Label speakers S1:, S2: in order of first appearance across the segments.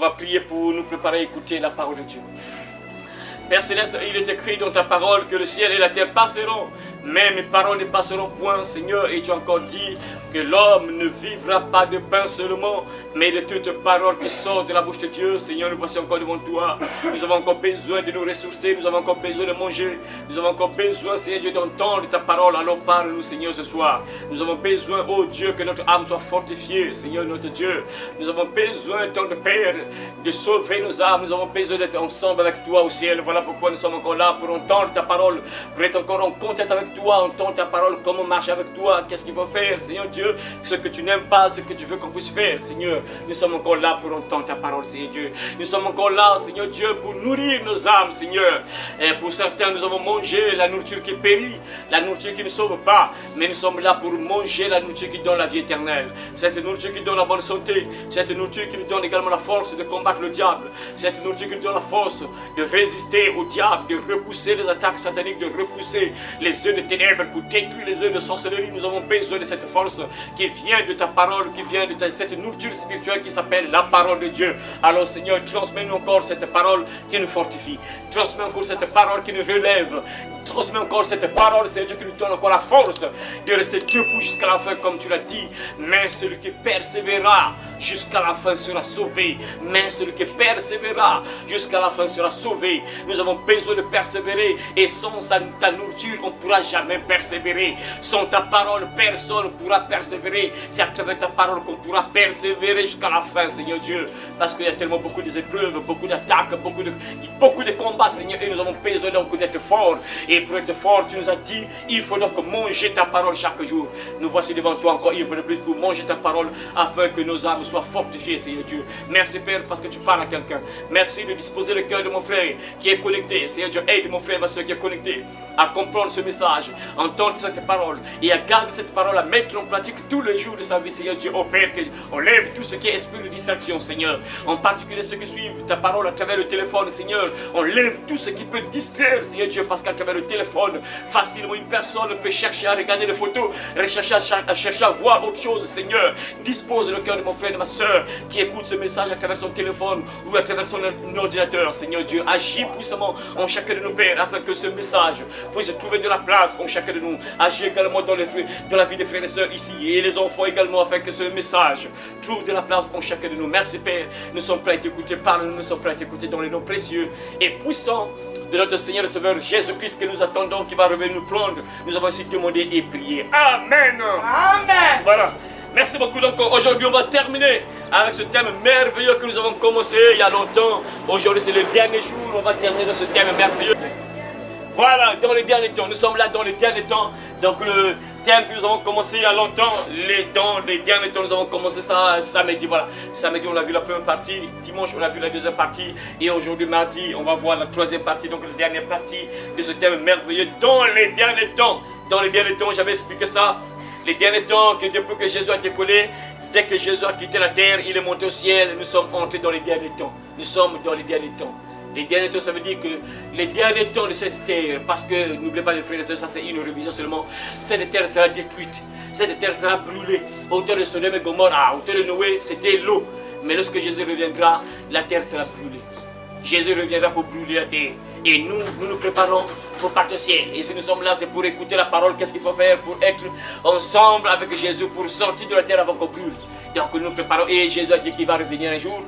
S1: va prier pour nous préparer à écouter la parole de Dieu. Père Céleste, il est écrit dans ta parole que le ciel et la terre passeront, mais mes paroles ne passeront point, Seigneur. Et tu as encore dit que l'homme ne vivra pas de pain seulement, mais de toute parole qui sort de la bouche de Dieu. Seigneur, nous voici encore devant toi. Nous avons encore besoin de nous ressourcer, nous avons encore besoin de manger. Nous avons encore besoin, Seigneur Dieu, d'entendre ta parole. Alors parle-nous, Seigneur, ce soir. Nous avons besoin, oh Dieu, que notre âme soit fortifiée, Seigneur notre Dieu. Nous avons besoin, tant de Père, de sauver nos âmes. Nous avons besoin d'être ensemble avec toi au ciel. Voilà pourquoi nous sommes encore là, pour entendre ta parole, pour être encore en contact avec toi, entendre ta parole, comment marcher avec toi, qu'est-ce qu'il faut faire, Seigneur Dieu, ce que tu n'aimes pas, ce que tu veux qu'on puisse faire, Seigneur. Nous sommes encore là pour entendre ta parole, Seigneur Dieu. Nous sommes encore là, Seigneur Dieu, pour nourrir nos âmes, Seigneur. Et pour certains, nous avons mangé la nourriture qui périt, la nourriture qui ne sauve pas, mais nous sommes là pour manger la nourriture qui donne la vie éternelle, cette nourriture qui donne la bonne santé, cette nourriture qui nous donne également la force de combattre le diable, cette nourriture qui nous donne la force de résister au diable, de repousser les attaques sataniques, de repousser les œuvres de ténèbres, pour détruire les œuvres de sorcellerie. Nous avons besoin de cette force qui vient de ta parole, qui vient de cette nourriture spirituelle qui s'appelle la parole de Dieu. Alors Seigneur, transmets-nous encore cette parole qui nous fortifie, transmets encore cette parole qui nous relève, transmets encore cette parole, Seigneur Dieu, qui nous donne encore la force de rester debout jusqu'à la fin, comme tu l'as dit. Mais celui qui persévérera jusqu'à la fin sera sauvé. Mais celui qui persévérera jusqu'à la fin sera sauvé. Nous avons besoin de persévérer, et sans ta nourriture, on ne pourra jamais persévérer. Sans ta parole, personne ne pourra persévérer. C'est à travers ta parole qu'on pourra persévérer jusqu'à la fin, Seigneur Dieu. Parce qu'il y a tellement beaucoup d'épreuves, beaucoup d'attaques, beaucoup de combats, Seigneur, et nous avons besoin donc d'être forts. Et pour être fort, tu nous as dit, il faut donc manger ta parole chaque jour. Nous voici devant toi encore une fois de plus pour manger ta parole, afin que nos âmes soient fortifiées, Seigneur Dieu. Merci Père, parce que tu parles à quelqu'un. Merci de disposer le cœur de mon frère qui est connecté. Seigneur Dieu, aide mon frère, ma soeur qui est connecté à comprendre ce message, entendre cette parole et à garder cette parole, à mettre en pratique tous les jours de sa vie, Seigneur Dieu. Oh Père, on lève tout ce qui est esprit de distraction, Seigneur. En particulier ceux qui suivent ta parole à travers le téléphone, Seigneur. On lève tout ce qui peut distraire, Seigneur Dieu, parce qu'à travers le téléphone, facilement une personne peut chercher à regarder les photos, chercher à voir autre chose, Seigneur. Dispose le cœur de mon frère et de ma soeur qui écoute ce message à travers son téléphone ou à travers son ordinateur, Seigneur Dieu. Agis puissamment en chacun de nos pères, afin que ce message puisse trouver de la place en chacun de nous. Agis également dans la vie des frères et sœurs ici et les enfants également, afin que ce message trouve de la place en chacun de nous. Merci Père, nous sommes prêts à t'écouter. Parle-nous, nous sommes prêts à t'écouter dans les noms précieux et puissants de notre Seigneur et Sauveur Jésus-Christ, que nous attendons, qui va revenir nous prendre. Nous avons ainsi demandé et prié. Amen.
S2: Amen.
S1: Voilà. Merci beaucoup. Donc aujourd'hui on va terminer avec ce thème merveilleux que nous avons commencé il y a longtemps. Aujourd'hui c'est le dernier jour, on va terminer dans ce thème merveilleux. Voilà, dans les derniers temps, nous sommes là dans les derniers temps. Donc le thème que nous avons commencé il y a longtemps, dans les derniers temps, nous avons commencé ça samedi. Voilà, samedi on a vu la première partie, dimanche on a vu la deuxième partie, et aujourd'hui mardi on va voir la troisième partie, donc la dernière partie de ce thème merveilleux, dans les derniers temps. Dans les derniers temps, j'avais expliqué ça. Les derniers temps, que depuis que Jésus a décollé, dès que Jésus a quitté la terre, il est monté au ciel, nous sommes entrés dans les derniers temps. Nous sommes dans les derniers temps. Les derniers temps, ça veut dire que les derniers temps de cette terre, parce que n'oubliez pas les frères et sœurs, ça c'est une révision seulement, cette terre sera détruite, cette terre sera brûlée. Autour de Sodome et Gomorrhe, autour de Noé, c'était l'eau. Mais lorsque Jésus reviendra, la terre sera brûlée. Jésus reviendra pour brûler la terre. Et nous nous préparons pour partir au ciel. Et si nous sommes là, c'est pour écouter la parole. Qu'est-ce qu'il faut faire pour être ensemble avec Jésus, pour sortir de la terre avant qu'on brûle. Donc nous nous préparons, et Jésus a dit qu'il va revenir un jour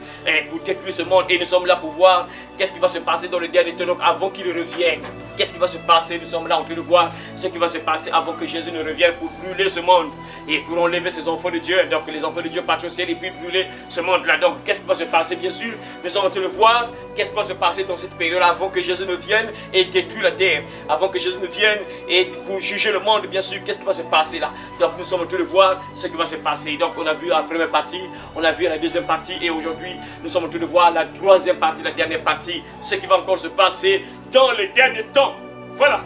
S1: pour détruire ce monde, et nous sommes là pour voir qu'est-ce qui va se passer dans le dernier temps, donc avant qu'il revienne. Qu'est-ce qui va se passer? Nous sommes là en train de voir ce qui va se passer avant que Jésus ne revienne pour brûler ce monde et pour enlever ses enfants de Dieu. Donc les enfants de Dieu partent au ciel et puis brûler ce monde-là. Donc qu'est-ce qui va se passer? Bien sûr, nous sommes en train de voir qu'est-ce qui va se passer dans cette période avant que Jésus ne vienne et détruire la terre. Avant que Jésus ne vienne et pour juger le monde, bien sûr, qu'est-ce qui va se passer là? Donc nous sommes en train de voir ce qui va se passer. Donc on a vu la première partie, on a vu la deuxième partie, et aujourd'hui nous sommes en train de voir la troisième partie, la dernière partie, ce qui va encore se passer dans les derniers temps. Voilà.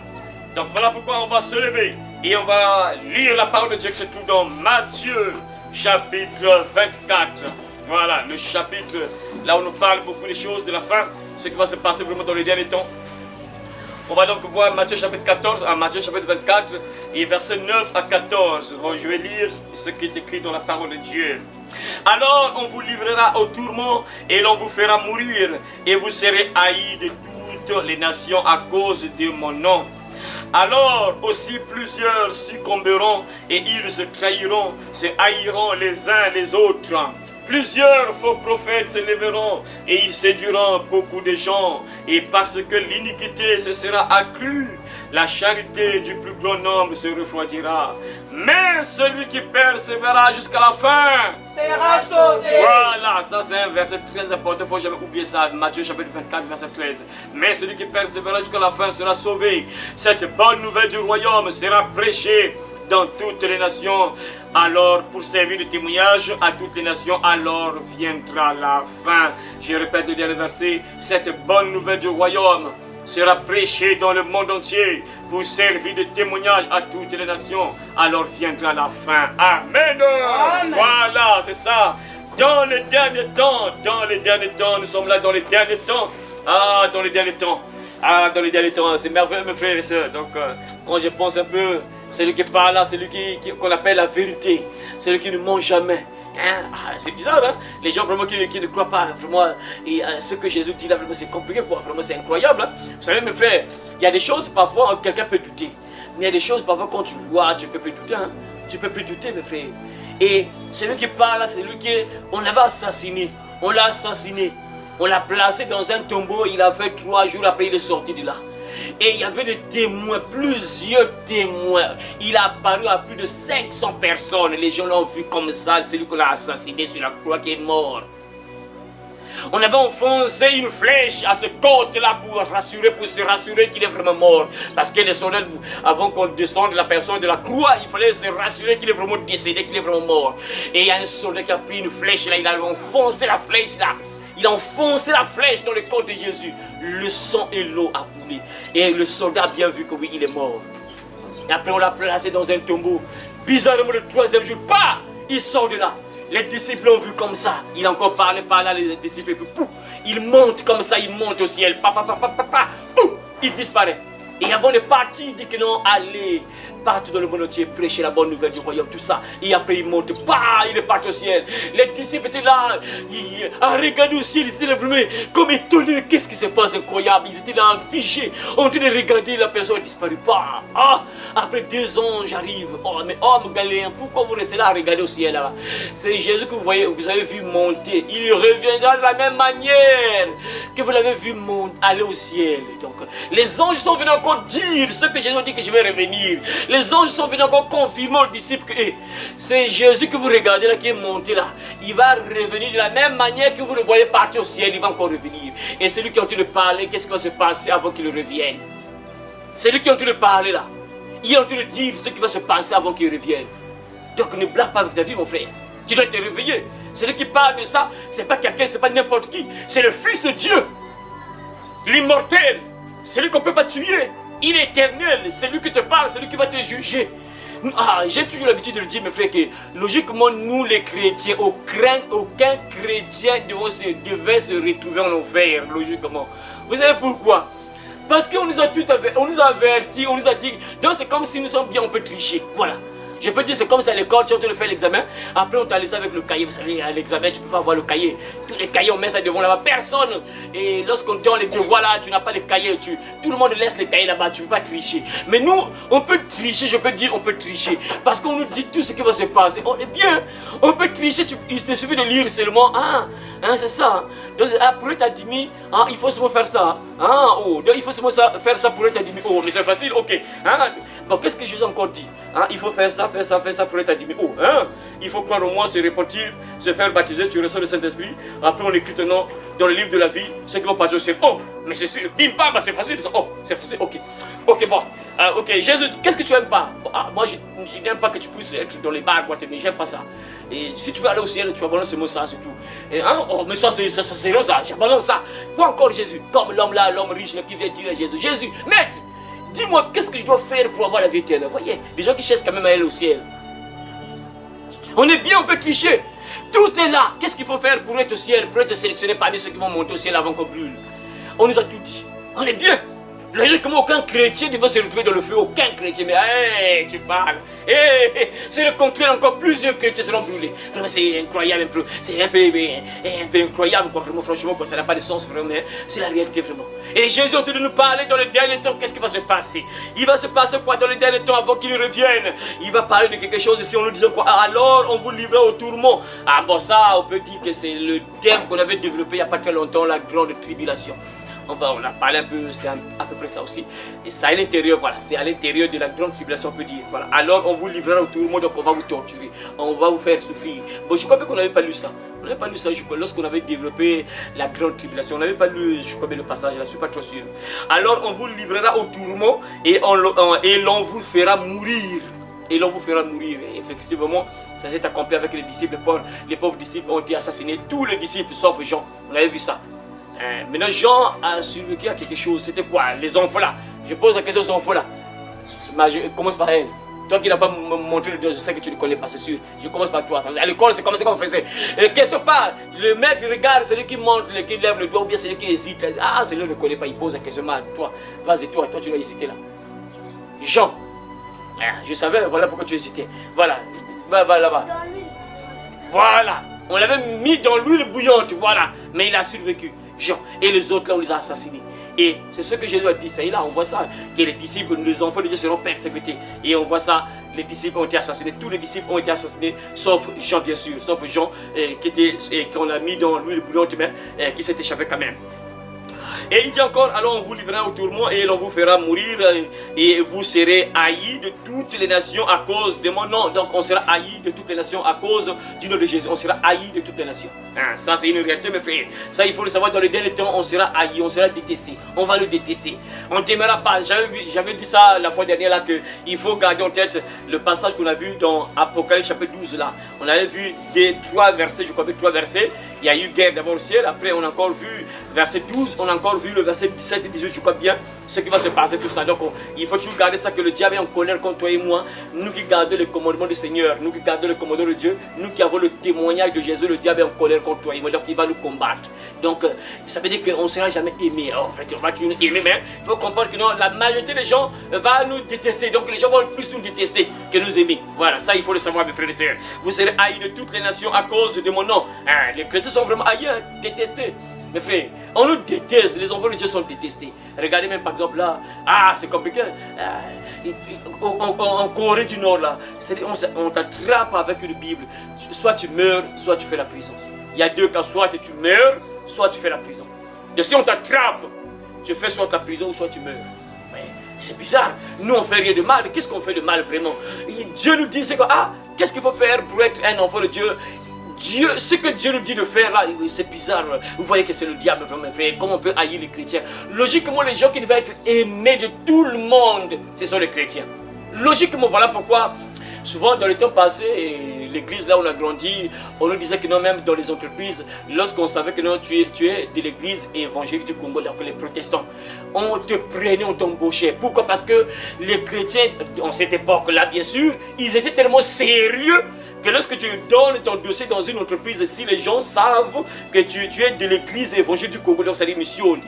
S1: Donc voilà pourquoi on va se lever et on va lire la parole de Dieu qui se trouve dans Matthieu chapitre 24. Voilà, le chapitre là où on nous parle beaucoup des choses de la fin, ce qui va se passer vraiment dans les derniers temps. On va donc voir Matthieu chapitre 14, Matthieu chapitre 24 et versets 9 à 14. Bon, je vais lire ce qui est écrit dans la parole de Dieu. Alors on vous livrera au tourment et l'on vous fera mourir et vous serez haïs de toutes les nations à cause de mon nom. Alors aussi plusieurs succomberont et ils se trahiront, se haïront les uns les autres. Plusieurs faux prophètes s'élèveront et ils séduiront beaucoup de gens. Et parce que l'iniquité se sera accrue, la charité du plus grand nombre se refroidira. Mais celui qui persévérera jusqu'à la fin
S2: sera sauvé.
S1: Voilà, ça c'est un verset très important, il ne faut jamais oublier ça. Matthieu chapitre 24, verset 13. Mais celui qui persévérera jusqu'à la fin sera sauvé. Cette bonne nouvelle du royaume sera prêchée dans toutes les nations, alors pour servir de témoignage à toutes les nations, alors viendra la fin. Je répète le dernier verset, cette bonne nouvelle du royaume sera prêchée dans le monde entier pour servir de témoignage à toutes les nations, alors viendra la fin. Amen.
S2: Amen.
S1: Voilà, c'est ça. Dans les derniers temps, nous sommes là dans les derniers temps. Dans les derniers temps. Dans les derniers temps, c'est merveilleux mes frères et sœurs. Donc quand je pense un peu, celui qui parle là, c'est lui qu'on appelle la vérité. C'est lui qui ne ment jamais. C'est bizarre, hein? Les gens vraiment qui ne croient pas vraiment. Et ce que Jésus dit là, vraiment c'est compliqué, quoi. Vraiment c'est incroyable. Hein? Vous savez mes frères, il y a des choses parfois quelqu'un peut douter. Mais il y a des choses parfois quand tu vois, tu peux plus douter. Hein? Tu peux plus douter mes frères. Et celui qui parle là, c'est lui qu'on avait assassiné. On l'a assassiné. On l'a placé dans un tombeau. Il a fait 3 jours après il est sorti de là. Et il y avait des témoins, plusieurs témoins. Il a apparu à plus de 500 personnes. Les gens l'ont vu comme ça, celui qu'on a assassiné sur la croix qui est mort. On avait enfoncé une flèche à ce côté-là pour se rassurer qu'il est vraiment mort. Parce que les soldats, avant qu'on descende la personne de la croix, il fallait se rassurer qu'il est vraiment décédé, qu'il est vraiment mort. Et il y a un soldat qui a pris une flèche là, il a enfoncé la flèche là. Il a enfoncé la flèche dans le corps de Jésus. Le sang et l'eau a coulé. Et le soldat a bien vu que oui, il est mort. Et après, on l'a placé dans un tombeau. Bizarrement, le 3e jour, il sort de là. Les disciples l'ont vu comme ça. Il a encore parlé par là, les disciples. Pouf, il monte comme ça, il monte au ciel. Pouf, il disparaît. Et avant de partir, il dit que non, allez, partout dans le monde entier, prêcher la bonne nouvelle du royaume, tout ça. Et après, il monte, il est parti au ciel. Les disciples étaient là, ils regardaient au ciel, ils étaient là vraiment comme étonnés. Qu'est-ce qui se passe incroyable? Ils étaient là, figés, en train de regarder, la personne a disparu. Après 2 ans, j'arrive. Mais homme galéen, pourquoi vous restez là à regarder au ciel là-bas? C'est Jésus que vous avez vu monter. Il reviendra de la même manière que vous l'avez vu aller au ciel. Donc, les anges sont venus encore dire ce que Jésus dit que je vais revenir. Les anges sont venus encore confirmer aux disciples que c'est Jésus que vous regardez là qui est monté là. Il va revenir de la même manière que vous le voyez partir au ciel, il va encore revenir. Et celui qui est en train de parler, qu'est-ce qui va se passer avant qu'il revienne? C'est lui qui est en train de parler là. Il est en train de dire ce qui va se passer avant qu'il revienne. Donc ne blague pas avec ta vie mon frère. Tu dois te réveiller. Celui qui parle de ça, c'est pas quelqu'un, c'est pas n'importe qui. C'est le Fils de Dieu. L'immortel. Celui qu'on ne peut pas tuer. Il est éternel. C'est lui qui te parle, c'est lui qui va te juger. J'ai toujours l'habitude de le dire mes frères que logiquement nous les chrétiens, aucun chrétien devait se retrouver en enfer, logiquement. Vous savez pourquoi? Parce qu'on nous a avertis, on nous a dit, donc c'est comme si nous sommes bien, on peut tricher, voilà. Je peux dire c'est comme ça à l'école, tu es en train de faire l'examen, après on t'a laissé avec le cahier, vous savez à l'examen tu ne peux pas avoir le cahier, tous les cahiers on met ça devant là-bas, personne, et lorsqu'on donne les devoirs là, tu n'as pas les cahiers, tout le monde laisse les cahiers là-bas, tu ne peux pas tricher. Mais nous, on peut tricher, je peux dire on peut tricher, parce qu'on nous dit tout ce qui va se passer, on est bien, on peut tricher, il te suffit de lire seulement, c'est ça, donc pour être admis, il faut seulement faire ça, donc il faut seulement faire ça pour être admis, mais c'est facile, ok, bon qu'est-ce que Jésus a encore dit, il faut faire ça pour être admis. Il faut croire au moins, se repentir, se faire baptiser, tu reçois le Saint-Esprit. Après, on écrit ton nom dans le livre de la vie, ceux qui vont partir au ciel. Mais c'est sûr, bim, bam, c'est facile. C'est facile, ok. Ok, bon. Ok, Jésus, qu'est-ce que tu n'aimes pas? Moi, je n'aime pas que tu puisses être dans les bars, mais j'aime pas ça. Et si tu veux aller au ciel, tu abandonnes ce mot, ça, c'est tout. Mais ça, c'est ça, j'abandonne ça. Quoi encore, Jésus? Comme l'homme là, l'homme riche là, qui vient dire à Jésus, Jésus, maître, dis-moi, qu'est-ce que je dois faire pour avoir la vie éternelle? Vous voyez, les gens qui cherchent quand même à aller au ciel. On est bien, on peut tricher. Tout est là. Qu'est-ce qu'il faut faire pour être au ciel, pour être sélectionné parmi ceux qui vont monter au ciel avant qu'on brûle? On nous a tout dit. On est bien. Logiquement, aucun chrétien ne va se retrouver dans le feu. Aucun chrétien. Mais hey, tu parles. Hey, c'est le contraire. Encore plusieurs chrétiens seront brûlés. Vraiment, c'est incroyable. C'est un peu incroyable. Quoi, vraiment, franchement, quoi, ça n'a pas de sens. Vraiment, c'est la réalité, vraiment. Et Jésus est en train de nous parler dans les derniers temps. Qu'est-ce qui va se passer? Il va se passer quoi dans les derniers temps avant qu'il revienne? Il va parler de quelque chose. Et si on nous disait quoi? Alors, on vous livrera au tourment. Ah bon, ça, on peut dire que c'est le terme qu'on avait développé il n'y a pas très longtemps, la grande tribulation. On a parlé un peu, c'est à peu près ça aussi. Et ça à l'intérieur, voilà, c'est à l'intérieur de la grande tribulation, on peut dire. Voilà. Alors on vous livrera au tourment, donc on va vous torturer, on va vous faire souffrir. Bon, je crois qu'on n'avait pas lu ça. On n'avait pas lu ça, je crois, lorsqu'on avait développé la grande tribulation. On n'avait pas lu, je crois, le passage, là, je ne suis pas trop sûr. Alors on vous livrera au tourment et l'on vous fera mourir. Et l'on vous fera mourir. Et effectivement, ça s'est accompli avec les disciples. Les pauvres disciples ont été assassinés. Tous les disciples, sauf Jean. On avait vu ça. Maintenant, Jean a survécu à quelque chose. C'était quoi? Les enfants là. Je pose la question aux enfants là. Je commence par elle. Toi qui n'as pas montré le Dieu, je sais que tu ne connais pas, c'est sûr. Je commence par toi. À l'école, c'est comme ça qu'on faisait. Quelque part, le maître regarde celui qui montre, qui lève le doigt, ou bien celui qui hésite. Ah, celui-là ne connaît pas. Il pose la question à toi. Vas-y, toi tu dois hésiter là. Jean. Je savais, voilà pourquoi tu hésitais. Voilà. Va là-bas. Voilà. On l'avait mis dans l'huile bouillante, voilà. Mais il a survécu. Jean. Et les autres là, on les a assassinés. Et c'est ce que Jésus a dit. Ça, et là, on voit ça, que les disciples, les enfants de Dieu seront persécutés. Et on voit ça, les disciples ont été assassinés. Tous les disciples ont été assassinés, sauf Jean, bien sûr. Sauf Jean, qu'on a mis dans l'huile bouillante, mais qui s'est échappé quand même. Et il dit encore, alors on vous livrera au tourment et l'on vous fera mourir et vous serez haïs de toutes les nations à cause de mon nom. Donc on sera haïs de toutes les nations à cause du nom de Jésus. On sera haïs de toutes les nations. Ça c'est une réalité mes frères. Ça il faut le savoir, dans les derniers temps on sera haïs, on sera détesté. On va le détester. On ne t'aimera pas. J'avais dit ça la fois dernière là, qu'il faut garder en tête le passage qu'on a vu dans Apocalypse chapitre 12 là. On avait vu des 3 versets, je crois que 3 versets. Il y a eu guerre d'abord au ciel, après on a encore vu verset 12, on a encore vu le verset 17 et 18, je crois bien, ce qui va se passer, tout ça. Donc il faut toujours garder ça, que le diable est en colère contre toi et moi. Nous qui gardons le commandement du Seigneur, nous qui gardons le commandement de Dieu, nous qui avons le témoignage de Jésus, le diable est en colère contre toi et moi, donc il va nous combattre. Donc ça veut dire qu'on ne sera jamais aimé. En fait, on va toujours aimer, mais il faut comprendre que non, la majorité des gens vont nous détester. Donc les gens vont plus nous détester que nous aimer. Voilà, ça il faut le savoir mes frères et sœurs. Vous serez haïs de toutes les nations à cause de mon nom. Les chrétiens sont vraiment haïs, détestés. Mes frères, on nous déteste, les enfants de Dieu sont détestés. Regardez même par exemple là, c'est compliqué. En Corée du Nord là, on t'attrape avec une Bible. Soit tu meurs, soit tu fais la prison. Il y a 2 cas, soit tu meurs, soit tu fais la prison. Donc si on t'attrape, tu fais soit la prison ou soit tu meurs. C'est bizarre, nous on fait rien de mal. Qu'est-ce qu'on fait de mal vraiment? Dieu nous dit, c'est quoi? Qu'est-ce qu'il faut faire pour être un enfant de Dieu? Dieu, ce que Dieu nous dit de faire là, c'est bizarre. Vous voyez que c'est le diable vraiment. Comment on peut haïr les chrétiens? Logiquement, les gens qui devaient être aimés de tout le monde, ce sont les chrétiens. Logiquement, voilà pourquoi souvent dans le temps passé, l'église là où on a grandi, on nous disait que non, même dans les entreprises, lorsqu'on savait que non, tu es de l'église évangélique du Congo, donc les protestants, on te prenait, on t'embauchait. Pourquoi? Parce que les chrétiens, en cette époque-là, bien sûr, ils étaient tellement sérieux que lorsque tu donnes ton dossier dans une entreprise, si les gens savent que tu es de l'église évangélique du Congo, donc c'est mission,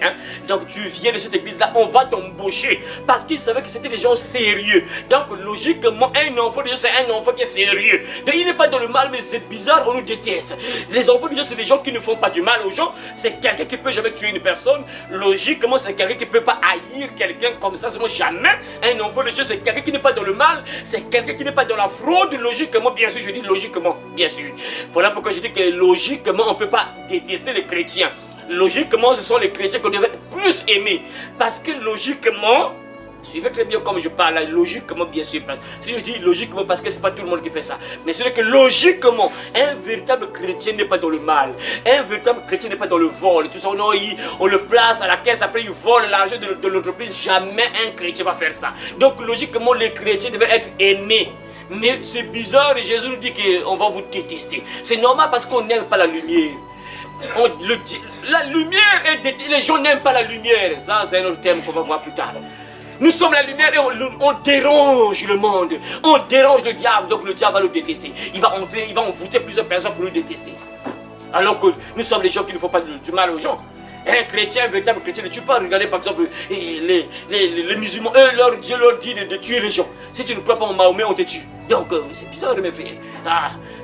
S1: donc tu viens de cette église-là, on va t'embaucher. Parce qu'ils savaient que c'était des gens sérieux. Donc logiquement, un enfant de Dieu, c'est un enfant qui est sérieux. Donc il n'est pas dans le mal, mais c'est bizarre, on nous déteste. Les enfants de Dieu, c'est des gens qui ne font pas du mal aux gens. C'est quelqu'un qui ne peut jamais tuer une personne. Logiquement, c'est quelqu'un qui ne peut pas haïr quelqu'un comme ça. C'est jamais un enfant de Dieu, c'est quelqu'un qui n'est pas dans le mal. C'est quelqu'un qui n'est pas dans la fraude. Logiquement, bien sûr, je dis logiquement, bien sûr. Voilà pourquoi je dis que logiquement, on ne peut pas détester les chrétiens. Logiquement, ce sont les chrétiens qu'on devrait plus aimer. Parce que logiquement, suivez très bien comme je parle là, logiquement bien sûr. Si je dis logiquement, parce que ce n'est pas tout le monde qui fait ça. Mais c'est que logiquement, un véritable chrétien n'est pas dans le mal. Un véritable chrétien n'est pas dans le vol. Tout ça, on le place à la caisse, après il vole l'argent de l'entreprise. Jamais un chrétien va faire ça. Donc logiquement, les chrétiens devaient être aimés. Mais c'est bizarre et Jésus nous dit qu'on va vous détester. C'est normal parce qu'on n'aime pas la lumière. La lumière, les gens n'aiment pas la lumière. Ça, c'est un autre thème qu'on va voir plus tard. Nous sommes la lumière et on dérange le monde. On dérange le diable, donc le diable va nous détester. Il va envoûter plusieurs personnes pour nous détester. Alors que nous sommes les gens qui ne font pas du mal aux gens. Un chrétien, un véritable chrétien, ne tue pas. Regardez par exemple les musulmans, eux, leur Dieu leur dit de tuer les gens. Si tu ne crois pas en Mahomet, on te tue. Donc c'est bizarre mes frères.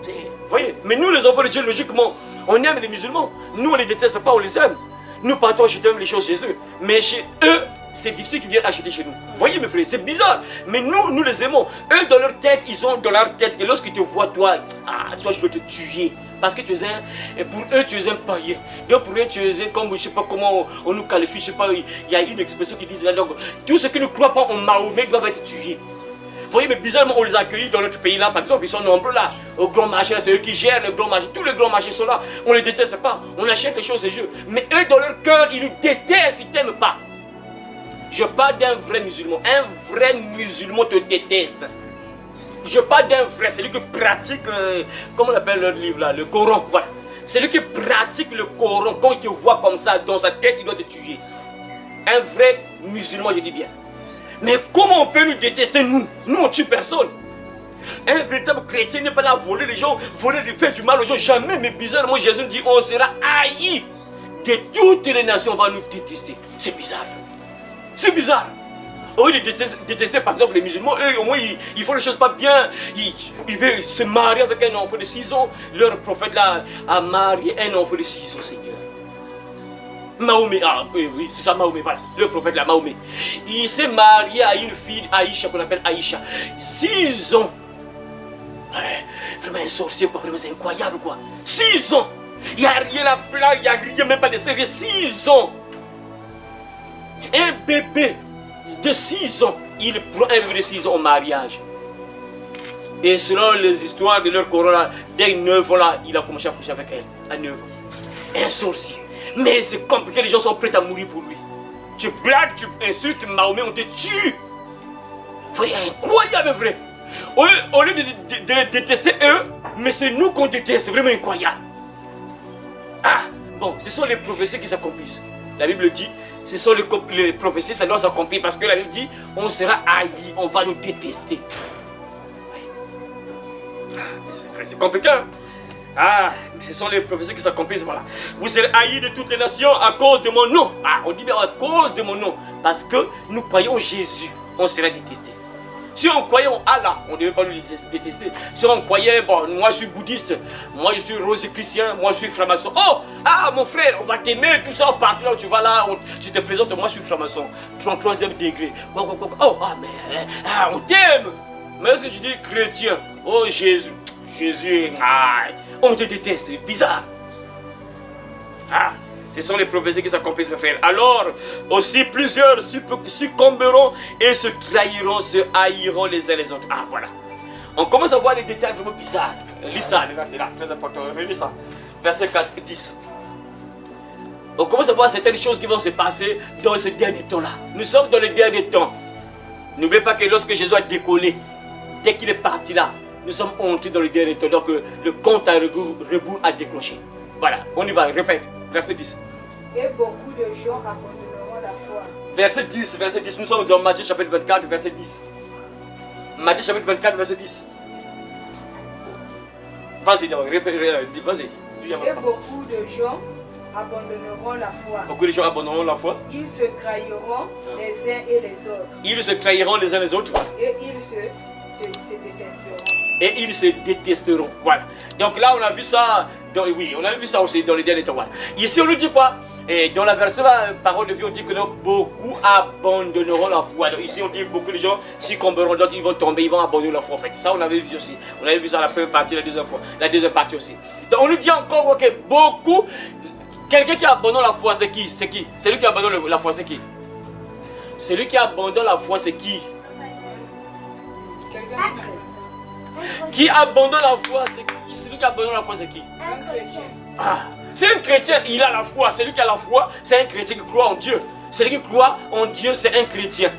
S1: Vous voyez, mais nous les enfants de Dieu, logiquement, on aime les musulmans. Nous on les déteste pas, on les aime. Nous partons acheter les choses chez eux. Mais chez eux, c'est difficile qu'ils viennent acheter chez nous. Vous voyez mes frères, c'est bizarre. Mais nous les aimons. Eux dans leur tête, ils ont dans leur tête que lorsqu'ils te voient, toi, toi je veux te tuer. Parce que tu es et pour eux tu es un païen. Donc pour eux tu es comme, je sais pas comment on nous qualifie, je sais pas, il y a une expression qui dit là, donc tous ceux qui ne croient pas en Mahomet doivent être tués. Vous voyez, mais bizarrement on les accueille dans notre pays là, par exemple, ils sont nombreux là, au grand marché là, c'est eux qui gèrent le grand marché, tous les grands marchés sont là, on les déteste pas, on achète les choses et jeux. Mais eux dans leur cœur, ils nous détestent, ils t'aiment pas. Je parle d'un vrai musulman, un vrai musulman te déteste. Je parle d'un vrai, celui qui pratique, comment on appelle leur livre là, le Coran, voilà. Celui qui pratique le Coran, quand il te voit comme ça, dans sa tête, il doit te tuer. Un vrai musulman, je dis bien. Mais comment on peut nous détester, nous? Nous, on tue personne. Un véritable chrétien n'est pas là à voler les gens, voler, faire du mal aux gens, jamais. Mais bizarrement, Jésus nous dit, on sera haïs de toutes les nations, on va nous détester. C'est bizarre. C'est bizarre. Au lieu de détester par exemple les musulmans, eux au moins ils font les choses pas bien. Ils veulent se marier avec un enfant de 6 ans. Leur prophète là a marié un enfant de 6 ans, Seigneur. Mahomet, oui, c'est ça Mahomet, voilà. Le prophète là, Mahomet. Il s'est marié à une fille, Aïcha, qu'on appelle Aïcha. 6 ans. Ouais, vraiment un sorcier, quoi. Vraiment c'est incroyable quoi. 6 ans. Il n'y a rien à plaindre, il n'y a rien, même pas de sérieux. 6 ans. Un bébé de 6 ans, il prend un bébé de 6 ans au mariage. Et selon les histoires de leur Coran, dès 9 ans là, il a commencé à coucher avec elle. À 9 ans. Un sorcier. Mais c'est compliqué, les gens sont prêts à mourir pour lui. Tu blagues, tu insultes Mahomet, on te tue. Vous voyez, incroyable vrai. Au lieu de les détester eux, mais c'est nous qu'on déteste, c'est vraiment incroyable. Bon, ce sont les prophéties qui s'accomplissent. La Bible dit, ce sont les prophéties, ça doit s'accomplir parce que la Bible dit, on sera haïs, on va nous détester. C'est compliqué, hein? Mais ce sont les prophéties qui s'accomplissent, voilà. Vous serez haïs de toutes les nations à cause de mon nom. On dit bien à cause de mon nom. Parce que nous croyons en Jésus, on sera détesté. Si on croyait en Allah, on ne devait pas nous détester. Si on croyait, bon, moi je suis bouddhiste, moi je suis rosicrucien, moi je suis franc-maçon. Mon frère, on va t'aimer, tout ça, partout là où tu vas là, tu te présentes, moi je suis franc-maçon, 33e degré. Mais on t'aime. Mais est-ce que tu dis chrétien? Oh Jésus, on te déteste, c'est bizarre. Ce sont les prophéties qui s'accomplissent, mes frères. Alors, aussi plusieurs succomberont et se trahiront, se haïront les uns les autres. Voilà. On commence à voir les détails vraiment bizarres. Lis ça, c'est là, très important. Lis ça. Verset 4, 10. On commence à voir certaines choses qui vont se passer dans ces derniers temps-là. Nous sommes dans les derniers temps. N'oubliez pas que lorsque Jésus a décollé, dès qu'il est parti là, nous sommes entrés dans les derniers temps. Donc le compte à rebours a déclenché. Voilà, on y va, répète. Verset 10.
S2: Et beaucoup de gens abandonneront la foi.
S1: Verset 10, nous sommes dans Matthieu chapitre 24, verset 10. Matthieu chapitre 24, verset 10. Vas-y, vas-y.
S2: Et beaucoup de gens abandonneront la foi.
S1: Beaucoup de gens abandonneront la foi.
S2: Ils se trahiront les uns et les autres.
S1: Ils se trahiront les uns les autres.
S2: Et ils se détesteront.
S1: Et ils se détesteront. Voilà. Donc là, on a vu ça. On a vu ça aussi dans les derniers temps. Voilà. Ici, on nous dit quoi? Et dans la version parole de vie, on dit que beaucoup abandonneront la foi. Donc ici, on dit que beaucoup de gens succomberont, d'autres ils vont tomber, ils vont abandonner la foi. En fait, ça, on avait vu aussi. On avait vu ça la première partie, la deuxième partie aussi. Donc on nous dit encore que beaucoup. Quelqu'un qui abandonne la foi, c'est qui? C'est qui? Celui qui abandonne la foi, c'est qui? Celui qui abandonne la foi, c'est qui? Qui abandonne la foi, c'est qui? Celui qui abandonne la foi, c'est qui?
S2: Un chrétien.
S1: C'est un chrétien, il a la foi. Celui qui a la foi, c'est un chrétien qui croit en Dieu. Celui qui croit en Dieu, c'est un chrétien.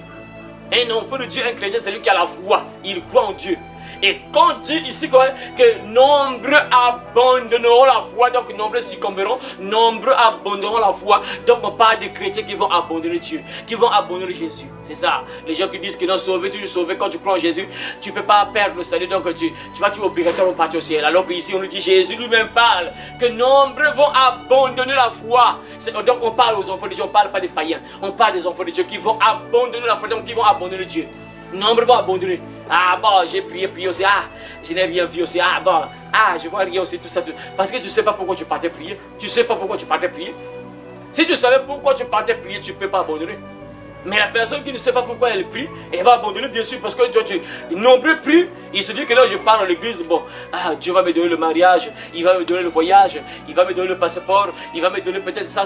S1: Un enfant de Dieu, un chrétien, c'est celui qui a la foi. Il croit en Dieu. Et quand on dit ici que nombreux abandonneront la foi, donc nombreux succomberont, nombreux abandonneront la foi, donc on parle des chrétiens qui vont abandonner Dieu, qui vont abandonner Jésus. C'est ça. Les gens qui disent que non, sauvé, toujours sauvé, quand tu crois en Jésus, tu ne peux pas perdre le salut, donc tu vas toujours obligatoirement partir au ciel. Alors qu'ici on nous dit, Jésus lui-même parle, que nombreux vont abandonner la foi. Donc on parle aux enfants de Dieu, on ne parle pas des païens, on parle des enfants de Dieu qui vont abandonner la foi, donc qui vont abandonner Dieu. Nombreux vont abandonner. Ah bon, j'ai prié aussi. Ah, je n'ai rien vu aussi. Ah bon, ah, je vois rien aussi, tout ça. Parce que tu ne sais pas pourquoi tu partais prier. Tu ne sais pas pourquoi tu partais prier. Si tu savais pourquoi tu partais prier, tu ne peux pas abandonner. Mais la personne qui ne sait pas pourquoi elle prie, elle va abandonner bien sûr parce que toi, nombreux prient. Il se dit que là je pars à l'église, bon, ah, Dieu va me donner le mariage, il va me donner le voyage, il va me donner le passeport, il va me donner peut-être ça.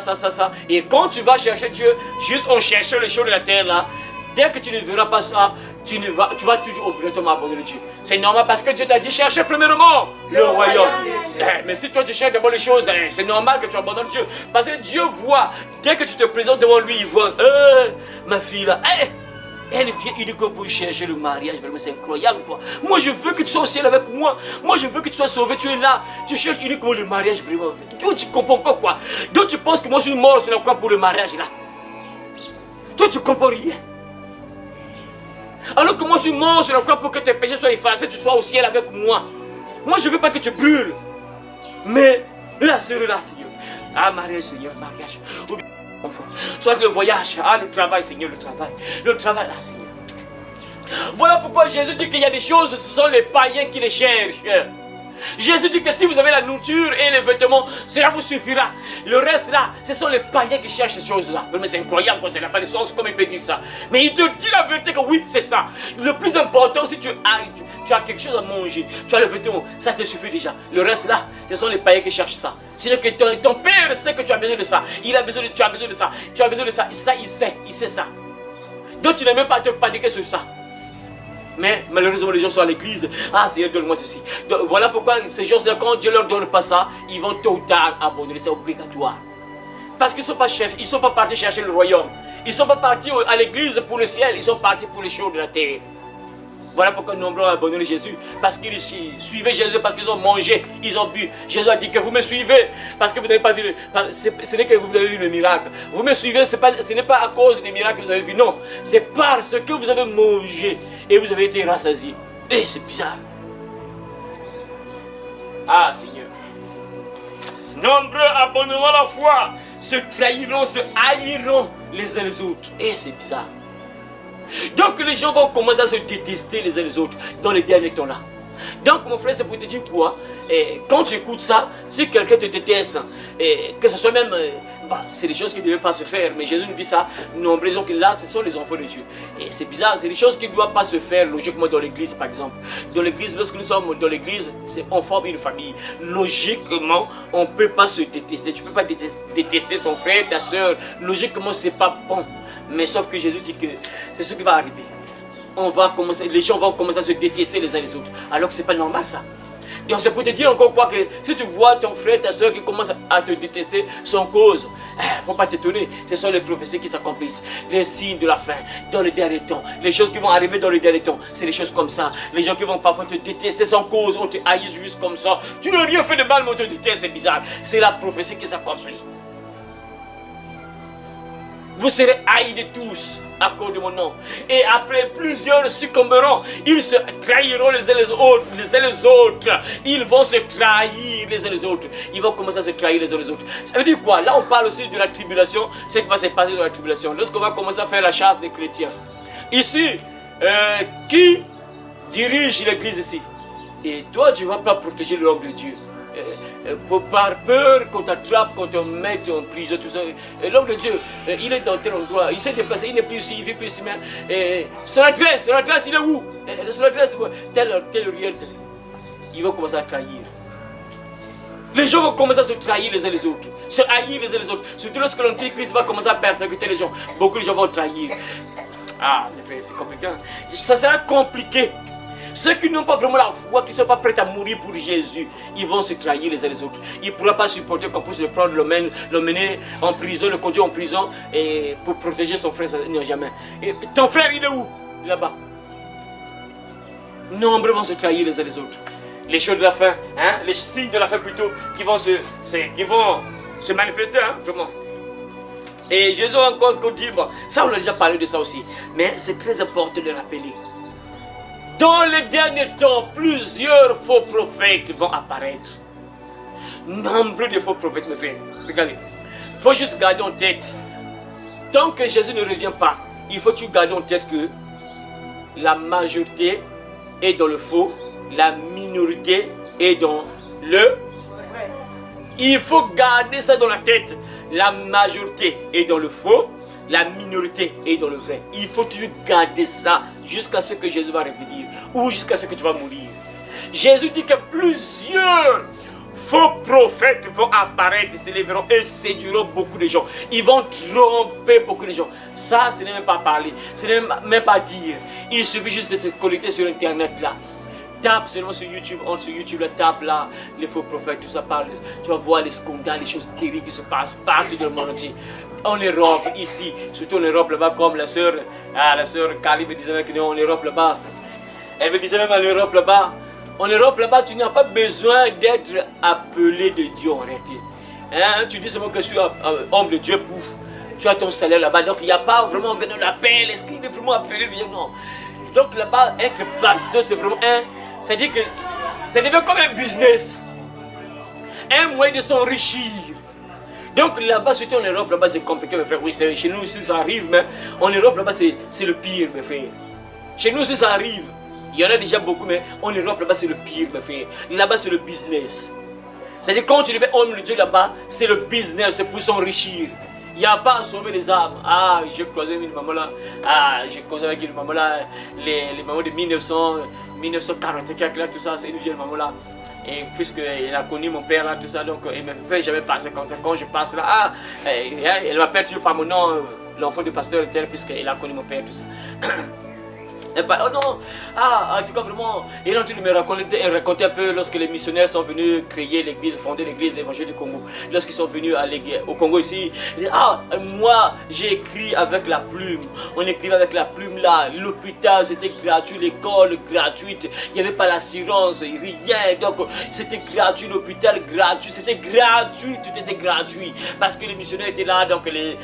S1: Et quand tu vas chercher Dieu, juste en cherchant les choses de la terre là, dès que tu ne verras pas ça, tu vas toujours obligatoirement abandonner Dieu. C'est normal parce que Dieu t'a dit cherchez premièrement le royaume. Mais si toi tu cherches d'abord les choses, c'est normal que tu abandonnes Dieu. Parce que Dieu voit, dès que tu te présentes devant lui, il voit, ma fille là, elle vient uniquement pour chercher le mariage. Vraiment, c'est incroyable quoi. Moi je veux que tu sois au ciel avec moi. Moi je veux que tu sois sauvé, tu es là. Tu cherches uniquement le mariage vraiment. Toi tu comprends pas quoi. Donc tu penses que moi je suis mort sur la croix pour le mariage là. Toi tu comprends rien. Alors que moi je suis mort sur la croix pour que tes péchés soient effacés, tu sois au ciel avec moi. Moi je ne veux pas que tu brûles. Mais la sœur là, Seigneur. Ah, mariage, Seigneur, mariage. Ou bien, enfant. Soit le voyage, ah, le travail, Seigneur, le travail. Le travail là, Seigneur. Voilà pourquoi Jésus dit qu'il y a des choses, ce sont les païens qui les cherchent. Jésus dit que si vous avez la nourriture et les vêtements, cela vous suffira. Le reste là, ce sont les païens qui cherchent ces choses-là. Mais c'est incroyable, ça n'a pas de sens, comme il peut dire ça. Mais il te dit la vérité que oui, c'est ça. Le plus important, si tu as quelque chose à manger, tu as le vêtement, ça te suffit déjà. Le reste là, ce sont les païens qui cherchent ça. C'est que ton père sait que tu as besoin de ça. Tu as besoin de ça. Tu as besoin de ça. Et ça, il sait ça. Donc tu n'as même pas à te paniquer sur ça. Mais malheureusement les gens sont à l'église. Ah Seigneur, donne-moi ceci. Donc, voilà pourquoi ces gens-là, quand Dieu leur donne pas ça, ils vont tôt ou tard abandonner. C'est obligatoire. Parce qu'ils ne sont pas partis chercher le royaume. Ils ne sont pas partis à l'église pour le ciel. Ils sont partis pour les choses de la terre. Voilà pourquoi nombreux ont abandonné Jésus. Parce qu'ils suivaient Jésus, parce qu'ils ont mangé, ils ont bu. Jésus a dit que vous me suivez parce que vous n'avez pas vu. Ce n'est que vous avez vu le miracle. Vous me suivez, ce n'est pas à cause des miracles que vous avez vus. Non, c'est parce que vous avez mangé et vous avez été rassasiés. Et c'est bizarre. Ah Seigneur. Nombreux abandonneront la foi, se trahiront, se haïront les uns les autres. Et c'est bizarre. Donc les gens vont commencer à se détester les uns les autres dans les derniers temps là. Donc mon frère, c'est pour te dire quoi, quand tu écoutes ça, si quelqu'un te déteste, que ce soit même, c'est des choses qui ne devaient pas se faire, mais Jésus nous dit ça, nombreux, donc là ce sont les enfants de Dieu. Et c'est bizarre, c'est des choses qui ne doivent pas se faire logiquement dans l'église par exemple. Dans l'église, lorsque nous sommes dans l'église, on forme une famille. Logiquement, on ne peut pas se détester, tu ne peux pas détester ton frère, ta soeur, logiquement c'est pas bon. Mais sauf que Jésus dit que c'est ce qui va arriver. Les gens vont commencer à se détester les uns les autres. Alors que ce n'est pas normal ça. Donc c'est pour te dire encore quoi que si tu vois ton frère, ta soeur qui commence à te détester sans cause, il ne faut pas t'étonner. Ce sont les prophéties qui s'accomplissent. Les signes de la fin, dans les derniers temps. Les choses qui vont arriver dans les derniers temps, c'est des choses comme ça. Les gens qui vont parfois te détester sans cause, on te haït juste comme ça. Tu n'as rien fait de mal, mais on te déteste, c'est bizarre. C'est la prophétie qui s'accomplit. Vous serez haïs de tous à cause de mon nom. Et après plusieurs succomberont. Ils se trahiront les uns les autres. Ils vont se trahir les uns les autres. Ils vont commencer à se trahir les uns les autres. Ça veut dire quoi? Là on parle aussi de la tribulation. Ce qui va se passer dans la tribulation. Lorsqu'on va commencer à faire la chasse des chrétiens. Ici, qui dirige l'église ici? Et toi tu ne vas pas protéger l'homme de Dieu. Par peur qu'on t'attrape, qu'on te mette en prison, tout ça. L'homme de Dieu, il est dans tel endroit, il s'est déplacé, il n'est plus ici, il ne vit plus ici même. Son adresse, il est où? Son adresse, tel ruelle. Il va commencer à trahir. Les gens vont commencer à se trahir les uns les autres, se haïr les uns les autres. Surtout lorsque l'Antichrist va commencer à persécuter les gens, beaucoup de gens vont trahir. Ah, mes frères, c'est compliqué. Ça sera compliqué. Ceux qui n'ont pas vraiment la foi, qui ne sont pas prêts à mourir pour Jésus, ils vont se trahir les uns les autres. Ils ne pourront pas supporter qu'on puisse le prendre, l'emmener en prison, le conduire en prison et pour protéger son frère, ça, non, jamais. Et ton frère, il est où? Là-bas. Nombreux vont se trahir les uns les autres. Les choses de la fin, hein, les signes de la fin plutôt, qui vont se manifester, hein, vraiment. Et Jésus a encore dit, bon, ça on a déjà parlé de ça aussi, mais c'est très important de le rappeler. Dans les derniers temps, plusieurs faux prophètes vont apparaître. Nombreux de faux prophètes, mes frères. Regardez, il faut juste garder en tête, tant que Jésus ne revient pas, il faut que tu gardes en tête que la majorité est dans le faux, la minorité est dans le vrai. Il faut garder ça dans la tête. La majorité est dans le faux, la minorité est dans le vrai. Il faut toujours garder ça jusqu'à ce que Jésus va revenir ou jusqu'à ce que tu vas mourir. Jésus dit que plusieurs faux prophètes vont apparaître, se lèveront et séduiront beaucoup de gens. Ils vont tromper beaucoup de gens. Ça, ce n'est même pas parler, ce n'est même pas dire. Il suffit juste de te connecter sur Internet là. Tape seulement sur YouTube, sur YouTube, là, tape là, les faux prophètes, tout ça parle. Tu vas voir les scandales, les choses terribles qui se passent partout dans le monde entier. En Europe, ici, surtout en Europe là-bas, comme la sœur Kali me disait que en Europe là-bas. Elle me disait même en Europe là-bas. En Europe là-bas, tu n'as pas besoin d'être appelé de Dieu en réalité. Hein? Tu dis seulement que je suis homme de Dieu, pouf. Tu as ton salaire là-bas. Donc il n'y a pas vraiment de l'appel. Est-ce qu'il est vraiment appelé de Dieu? Non. Donc là-bas, être pasteur, c'est vraiment c'est-à-dire que ça devient comme un business. Un moyen de s'enrichir. Donc là-bas, surtout en Europe, là-bas c'est compliqué, mes frères. Oui, chez nous aussi ça arrive, mais en Europe, là-bas c'est le pire, mes frères. Chez nous aussi ça arrive. Il y en a déjà beaucoup, mais en Europe, là-bas, c'est le pire, mes frères. Là-bas, c'est le business. C'est-à-dire, quand tu deviens homme de Dieu là-bas, c'est le business, c'est pour s'enrichir. Il n'y a pas à sauver les âmes. Ah, j'ai croisé une maman là. Ah, j'ai causé avec une maman là. Les mamans de 1944, là, tout ça, c'est une vieille maman là. Et puisqu'elle a connu mon père là, tout ça, donc elle me fait jamais passer comme ça. Quand je passe là, ah, elle m'appelle toujours par mon nom, l'enfant du pasteur tel, puisqu'elle a connu mon père, tout ça. Oh non, en tout cas vraiment, il est en train de me raconter un peu lorsque les missionnaires sont venus créer l'église, fonder l'église évangélique du Congo. Lorsqu'ils sont venus au Congo ici, il dit, moi j'ai écrit avec la plume. On écrivait avec la plume là, l'hôpital c'était gratuit, l'école gratuite, il n'y avait pas l'assurance, rien. Donc c'était gratuit, l'hôpital gratuit, c'était gratuit, tout était gratuit. Parce que les missionnaires étaient là, donc les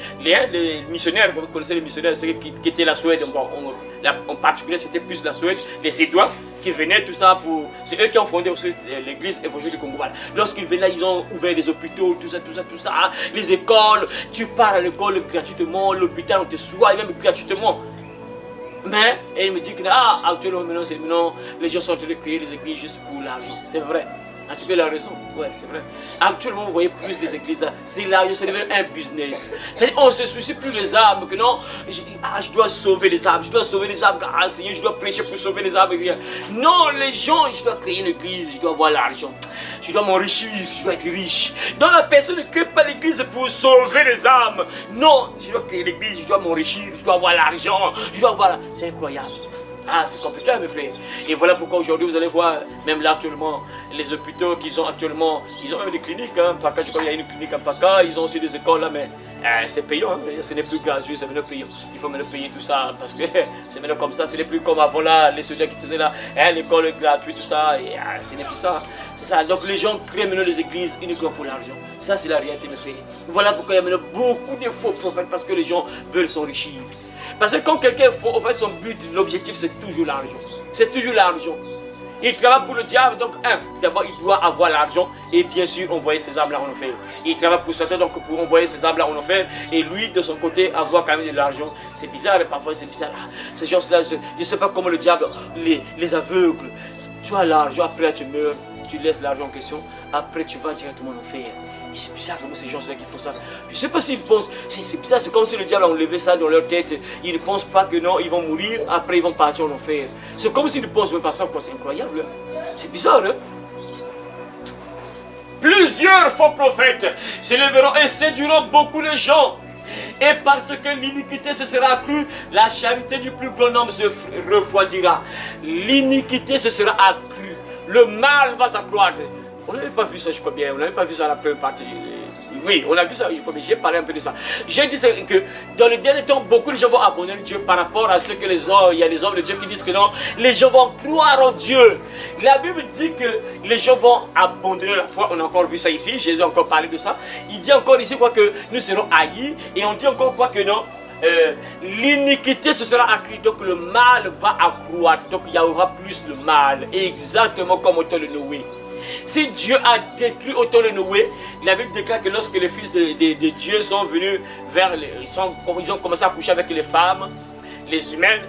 S1: missionnaires, vous connaissez les missionnaires, ceux qui étaient la Suède, en particulier c'était plus la Suède, les Suédois qui venaient tout ça pour... C'est eux qui ont fondé aussi l'église évangélique du Congo. Voilà. Lorsqu'ils venaient là, ils ont ouvert les hôpitaux, tout ça, les écoles. Tu pars à l'école gratuitement, l'hôpital on te soigne même gratuitement. Mais elle me dit que actuellement maintenant, les gens sont en train de créer les églises juste pour l'argent. C'est vrai. En tout cas, elle a raison. Ouais, c'est vrai. Actuellement, vous voyez plus des églises là. C'est l'argent, c'est devenu un business. C'est-à-dire, on ne se soucie plus des âmes. Que non, je dois sauver les âmes. Je dois sauver les âmes. Seigneur, je dois prêcher pour sauver les âmes. Non, les gens, je dois créer une église. Je dois avoir l'argent. Je dois m'enrichir. Je dois être riche. Donc, la personne ne crée pas l'église pour sauver les âmes. Non, je dois créer l'église. Je dois m'enrichir. Je dois avoir l'argent. Je dois avoir... C'est incroyable. C'est compliqué, mes frères. Et voilà pourquoi aujourd'hui, vous allez voir, même là actuellement, les hôpitaux qui sont actuellement, ils ont même des cliniques. Hein. Paka, je crois qu'il y a une clinique à Paka, ils ont aussi des écoles là, mais c'est payant. Hein. Ce n'est plus gratuit, c'est maintenant payant. Il faut maintenant payer tout ça parce que c'est maintenant comme ça. Ce n'est plus comme avant là, les soldats qui faisaient là, l'école gratuite, tout ça. Et ce n'est plus ça. C'est ça. Donc les gens créent maintenant les églises uniquement pour l'argent. Ça, c'est la réalité, mes frères. Voilà pourquoi il y a maintenant beaucoup de faux prophètes parce que les gens veulent s'enrichir. Parce que quand quelqu'un est faux, en fait, son but, l'objectif, c'est toujours l'argent. C'est toujours l'argent. Il travaille pour le diable, donc d'abord, il doit avoir l'argent et bien sûr, envoyer ses âmes là en enfer. Il travaille pour Satan, donc pour envoyer ses âmes là en enfer et lui, de son côté, avoir quand même de l'argent. C'est bizarre, parfois c'est bizarre. Ces gens-là, je ne sais pas comment le diable les aveugle. Tu as l'argent, après tu meurs, tu laisses l'argent en question, après tu vas directement en enfer. C'est bizarre vraiment ces gens-là qui font ça. Je ne sais pas s'ils pensent, c'est bizarre, c'est comme si le diable a enlevé ça dans leur tête. Ils ne pensent pas que non, ils vont mourir, après ils vont partir en enfer. C'est comme s'ils ne pensent même pas ça, c'est incroyable. C'est bizarre, hein? Plusieurs faux prophètes s'élèveront et séduiront beaucoup de gens. Et parce que l'iniquité se sera accrue, la charité du plus grand nombre se refroidira. L'iniquité se sera accrue. Le mal va s'accroître. On n'avait pas vu ça, je crois bien. On n'avait pas vu ça à la première partie. Oui, on a vu ça, j'ai parlé un peu de ça. J'ai dit que dans le dernier temps, beaucoup de gens vont abandonner Dieu par rapport à ce que les hommes, il y a les hommes de Dieu qui disent que non, les gens vont croire en Dieu. La Bible dit que les gens vont abandonner la foi, on a encore vu ça ici, Jésus a encore parlé de ça. Il dit encore ici quoi que nous serons haïs et on dit encore quoi que non. L'iniquité se sera accrue, donc le mal va accroître, donc il y aura plus de mal, exactement comme au temps de Noé. Si Dieu a détruit au temps de Noé, la Bible déclare que lorsque les fils de Dieu sont venus vers ils ont commencé à coucher avec les femmes, les humaines,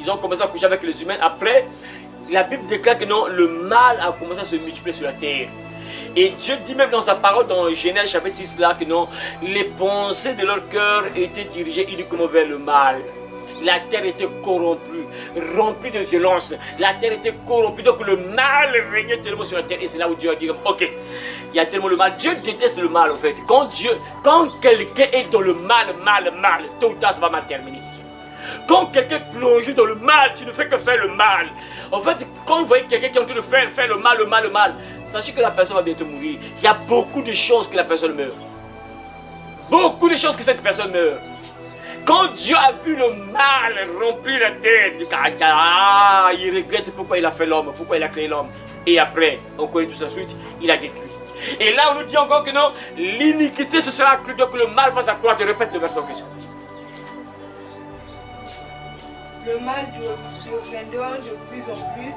S1: ils ont commencé à coucher avec les humains, après la Bible déclare que non, le mal a commencé à se multiplier sur la terre. Et Dieu dit même dans sa parole dans Genèse chapitre 6 là que non, les pensées de leur cœur étaient dirigées uniquement vers le mal. La terre était corrompue, remplie de violence. La terre était corrompue, donc le mal régnait tellement sur la terre. Et c'est là où Dieu a dit, ok, il y a tellement le mal. Dieu déteste le mal en fait. Quand quelqu'un est dans le mal, tôt ou tard ça va mal terminer. Quand quelqu'un est plongé dans le mal, tu ne fais que faire le mal. En fait, quand vous voyez quelqu'un qui est en train de faire le mal, sachez que la personne va bientôt mourir. Il y a beaucoup de chances que la personne meure. Beaucoup de chances que cette personne meure. Quand Dieu a vu le mal remplir la terre, il regrette pourquoi il a fait l'homme, pourquoi il a créé l'homme. Et après, on connaît tout ça suite, il a détruit. Et là, on nous dit encore que non, l'iniquité se sera accrue, donc le mal va s'accroître. Répète le verset en question.
S2: Le mal deviendra de plus en plus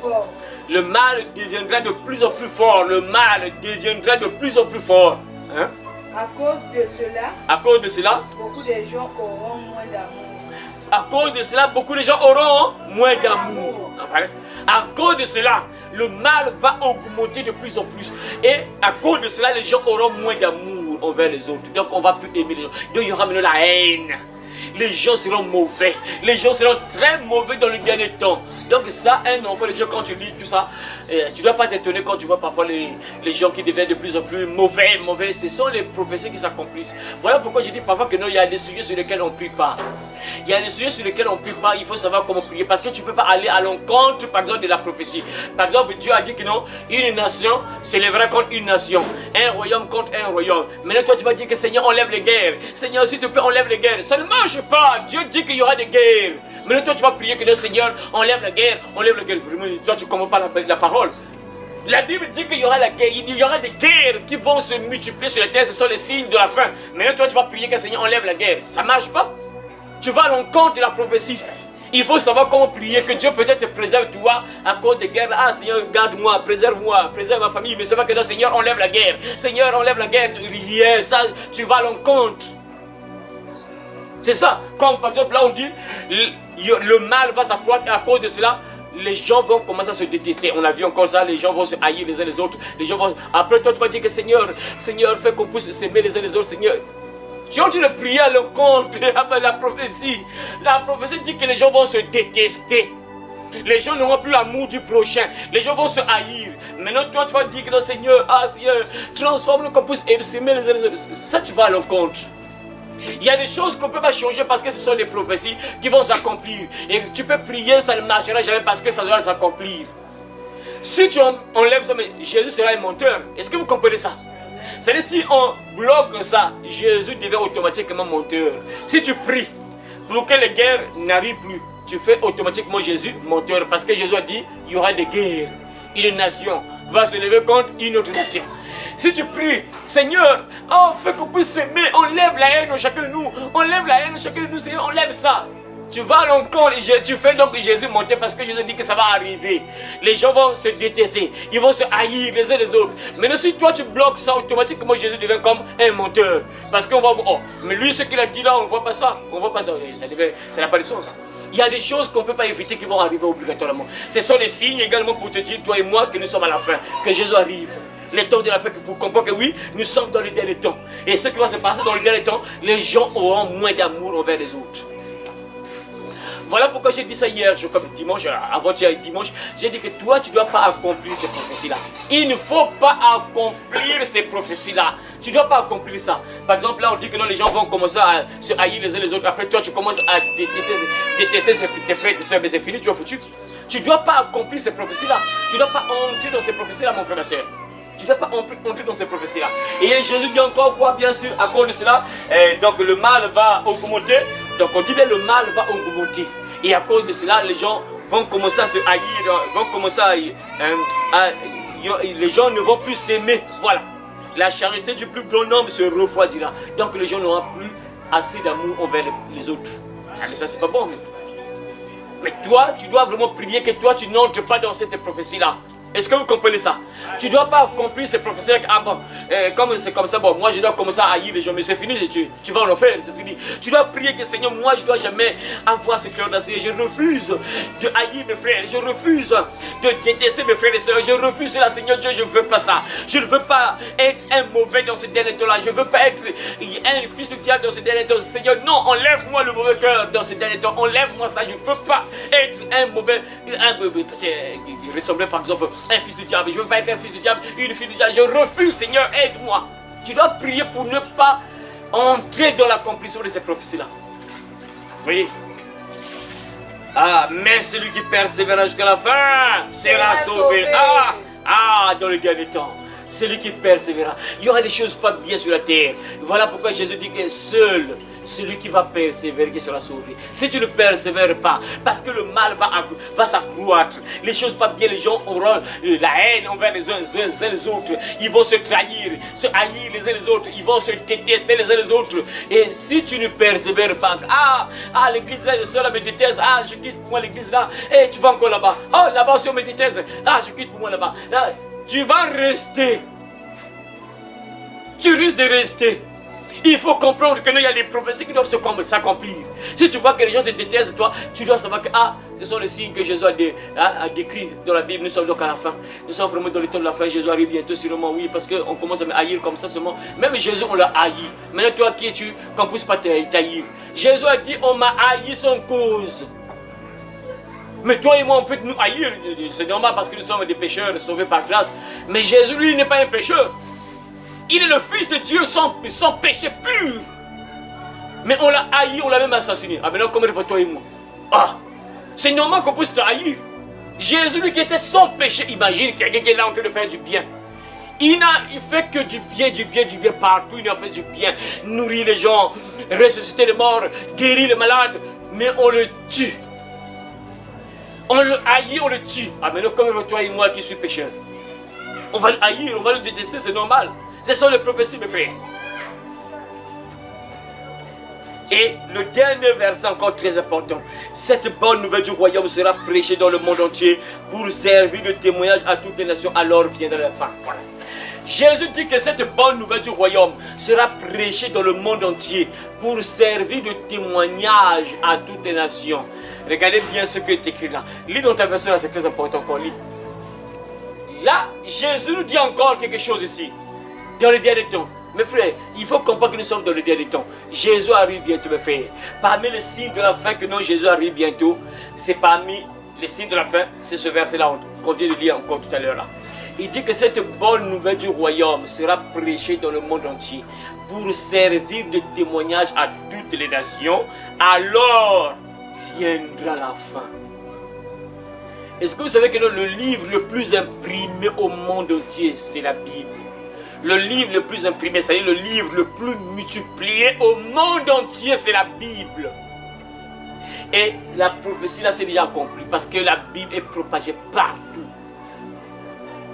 S2: fort.
S1: Le mal deviendra de plus en plus fort. Le mal deviendra de plus en plus fort. Hein?
S2: À cause de cela, beaucoup de gens auront moins d'amour.
S1: À cause de cela, beaucoup de gens auront moins d'amour. À cause de cela, le mal va augmenter de plus en plus. Et à cause de cela, les gens auront moins d'amour envers les autres. Donc on va plus aimer les gens. Donc il y aura maintenant la haine. Les gens seront mauvais. Les gens seront très mauvais dans le dernier temps. Donc ça, un enfant de Dieu, quand tu lis tout ça, tu ne dois pas t'étonner quand tu vois parfois les gens qui deviennent de plus en plus mauvais. Ce sont les prophéties qui s'accomplissent. Voilà pourquoi je dis parfois que non, il y a des sujets sur lesquels on ne prie pas. Il y a des sujets sur lesquels on ne prie pas, il faut savoir comment prier. Parce que tu ne peux pas aller à l'encontre, par exemple, de la prophétie. Par exemple, Dieu a dit que non, une nation s'élèvera contre une nation. Un royaume contre un royaume. Maintenant, toi, tu vas dire que Seigneur, enlève les guerres. Seigneur, s'il te plaît, enlève les guerres. Ça ne marche pas. Dieu dit qu'il y aura des guerres. Maintenant, toi, tu vas prier que le Seigneur enlève la guerre. Enlève la guerre. Toi, tu ne comprends pas la parole. La Bible dit qu'il y aura la guerre, il y aura des guerres qui vont se multiplier sur la terre, ce sont les signes de la fin. Maintenant, toi, tu vas prier que le Seigneur enlève la guerre. Ça ne marche pas. Tu vas à l'encontre de la prophétie. Il faut savoir comment prier, que Dieu peut-être te préserve toi à cause des guerres. Ah Seigneur, garde-moi, préserve ma famille. Mais c'est pas que non, Seigneur, enlève la guerre. Seigneur, enlève la guerre. Ça, tu vas à l'encontre. C'est ça. Comme par exemple, là on dit, le mal va s'accroître et à cause de cela, les gens vont commencer à se détester. On a vu encore ça, les gens vont se haïr les uns les autres. Les gens vont... Après toi, tu vas dire que Seigneur, fais qu'on puisse s'aimer les uns les autres, Seigneur. J'ai envie de prier à l'encontre de la prophétie. La prophétie dit que les gens vont se détester. Les gens n'auront plus l'amour du prochain. Les gens vont se haïr. Maintenant, toi, tu vas dire que le Seigneur, Seigneur, transforme-le qu'on puisse s'aimer les uns les autres. Ça, tu vas à l'encontre. Il y a des choses qu'on ne peut pas changer parce que ce sont des prophéties qui vont s'accomplir. Et tu peux prier, ça ne marchera jamais parce que ça doit s'accomplir. Si tu enlèves ça, mais Jésus sera un menteur. Est-ce que vous comprenez ça? C'est-à-dire si on bloque ça, Jésus devient automatiquement menteur. Si tu pries pour que les guerres n'arrivent plus, tu fais automatiquement Jésus menteur. Parce que Jésus a dit, il y aura des guerres. Une nation va se lever contre une autre nation. Si tu pries, Seigneur, fais qu'on puisse s'aimer, enlève la haine en chacun de nous. Enlève la haine en chacun de nous, Seigneur, enlève ça. Tu vas à l'encontre et tu fais donc Jésus monter parce que Jésus dit que ça va arriver. Les gens vont se détester, ils vont se haïr les uns les autres. Mais si toi tu bloques ça, automatiquement Jésus devient comme un menteur. Parce qu'on va voir, mais lui ce qu'il a dit là, on ne voit pas ça. On ne voit pas ça, ça n'a pas de sens. Il y a des choses qu'on ne peut pas éviter qui vont arriver obligatoirement. Ce sont des signes également pour te dire, toi et moi, que nous sommes à la fin, que Jésus arrive. Les temps de la fin pour comprendre que oui, nous sommes dans les derniers temps. Et ce qui va se passer dans les derniers temps, les gens auront moins d'amour envers les autres. Voilà pourquoi j'ai dit ça hier, comme dimanche, avant-hier dimanche, j'ai dit que toi, tu ne dois pas accomplir ces prophéties-là. Il ne faut pas accomplir ces prophéties-là. Tu ne dois pas accomplir ça. Par exemple, là, on dit que non, les gens vont commencer à se haïr les uns les autres. Après, toi, tu commences à détester tes frères et tes soeurs, mais c'est fini, tu vas foutu. Tu ne dois pas accomplir ces prophéties-là. Tu ne dois pas entrer dans ces prophéties-là, mon frère et soeur. Tu Tu ne dois pas entrer dans ces prophéties-là. Et Jésus dit encore quoi, bien sûr, à cause de cela, donc le mal va augmenter. Donc on dit bien le mal va augmenter. Et à cause de cela, les gens vont commencer à se haïr, vont commencer les gens ne vont plus s'aimer. Voilà. La charité du plus grand nombre se refroidira. Donc les gens n'auront plus assez d'amour envers les autres. Ah, mais ça, c'est pas bon. Mais toi, tu dois vraiment prier que toi, tu n'entres pas dans cette prophétie-là. Est-ce que vous comprenez ça? Tu ne dois pas accomplir ces prophéties. Ah bon, comme c'est comme ça, bon, moi je dois commencer à haïr les gens, mais c'est fini, tu vas en enfer, c'est fini. Tu dois prier que Seigneur, moi je ne dois jamais avoir ce cœur d'acier. Je refuse de haïr mes frères, je refuse de détester mes frères et sœurs, je refuse cela, Seigneur Dieu, je ne veux pas ça. Je ne veux pas être un mauvais dans ce dernier temps-là, je ne veux pas être un fils du diable dans ce dernier temps. Seigneur, non, enlève-moi le mauvais cœur dans ce dernier temps, enlève-moi ça, je ne veux pas être un mauvais, ressembler par exemple un fils du diable. Je ne veux pas être un fils du diable, une fille du diable. Je refuse, Seigneur, aide-moi. Tu dois prier pour ne pas entrer dans l'accomplissement de ces prophéties-là. Oui. Ah, mais celui qui persévère jusqu'à la fin sera sauvé. Dans le dernier temps. Celui qui persévérera. Il y aura des choses pas bien sur la terre. Voilà pourquoi Jésus dit que seul celui qui va persévérer qui sera sauvé. Si tu ne persévères pas, parce que le mal va s'accroître, les choses pas bien, les gens auront la haine envers les uns les autres. Ils vont se trahir, se haïr les uns les autres. Ils vont se détester les uns les autres. Et si tu ne persévères pas, l'église là, le soeur me déteste. Je quitte pour moi l'église là. Et tu vas encore là-bas. Là-bas aussi on me déteste. Je quitte pour moi là-bas. Tu vas rester. Tu risques de rester. Il faut comprendre qu'il y a des prophéties qui doivent s'accomplir. Si tu vois que les gens te détestent, toi, tu dois savoir que ce sont les signes que Jésus a décrits dans la Bible. Nous sommes donc à la fin. Nous sommes vraiment dans le temps de la fin. Jésus arrive bientôt, sûrement, oui, parce qu'on commence à me haïr comme ça seulement. Même Jésus, on l'a haï. Maintenant, toi, qui es-tu qu'on ne puisse pas t'haïr? Jésus a dit, on m'a haï sans cause. Mais toi et moi, on peut nous haïr. C'est normal parce que nous sommes des pécheurs sauvés par grâce. Mais Jésus, lui, n'est pas un pécheur. Il est le Fils de Dieu sans péché pur. Mais on l'a haï, on l'a même assassiné. Maintenant, comment est-ce que toi et moi? C'est normal qu'on puisse te haïr. Jésus, lui qui était sans péché, imagine quelqu'un qui est là en train de faire du bien. Il fait que du bien partout. Il a fait du bien. Nourrir les gens, ressusciter les morts, guérir les malades. Mais on le tue. On le haït, on le tue. Maintenant, comment toi et moi qui suis pécheur? On va le haïr, on va le détester, c'est normal. Ce sont les prophéties, mes frères. Et le dernier verset encore très important. Cette bonne nouvelle du royaume sera prêchée dans le monde entier pour servir de témoignage à toutes les nations. Alors viendra la fin. Voilà. Jésus dit que cette bonne nouvelle du royaume sera prêchée dans le monde entier pour servir de témoignage à toutes les nations. Regardez bien ce qui est écrit là. Lis dans ta version là, c'est très important qu'on lit. Là, Jésus nous dit encore quelque chose ici. Dans le dernier temps. Mes frères, il faut comprendre que nous sommes dans le dernier temps. Jésus arrive bientôt, mes frères. Parmi les signes de la fin que non, Jésus arrive bientôt, c'est parmi les signes de la fin, c'est ce verset-là qu'on vient de lire encore tout à l'heure là. Il dit que cette bonne nouvelle du royaume sera prêchée dans le monde entier pour servir de témoignage à toutes les nations. Alors viendra la fin. Est-ce que vous savez que le livre le plus imprimé au monde entier, c'est la Bible? Le livre le plus imprimé, c'est-à-dire le livre le plus multiplié au monde entier, c'est la Bible. Et la prophétie là, c'est déjà accompli parce que la Bible est propagée partout.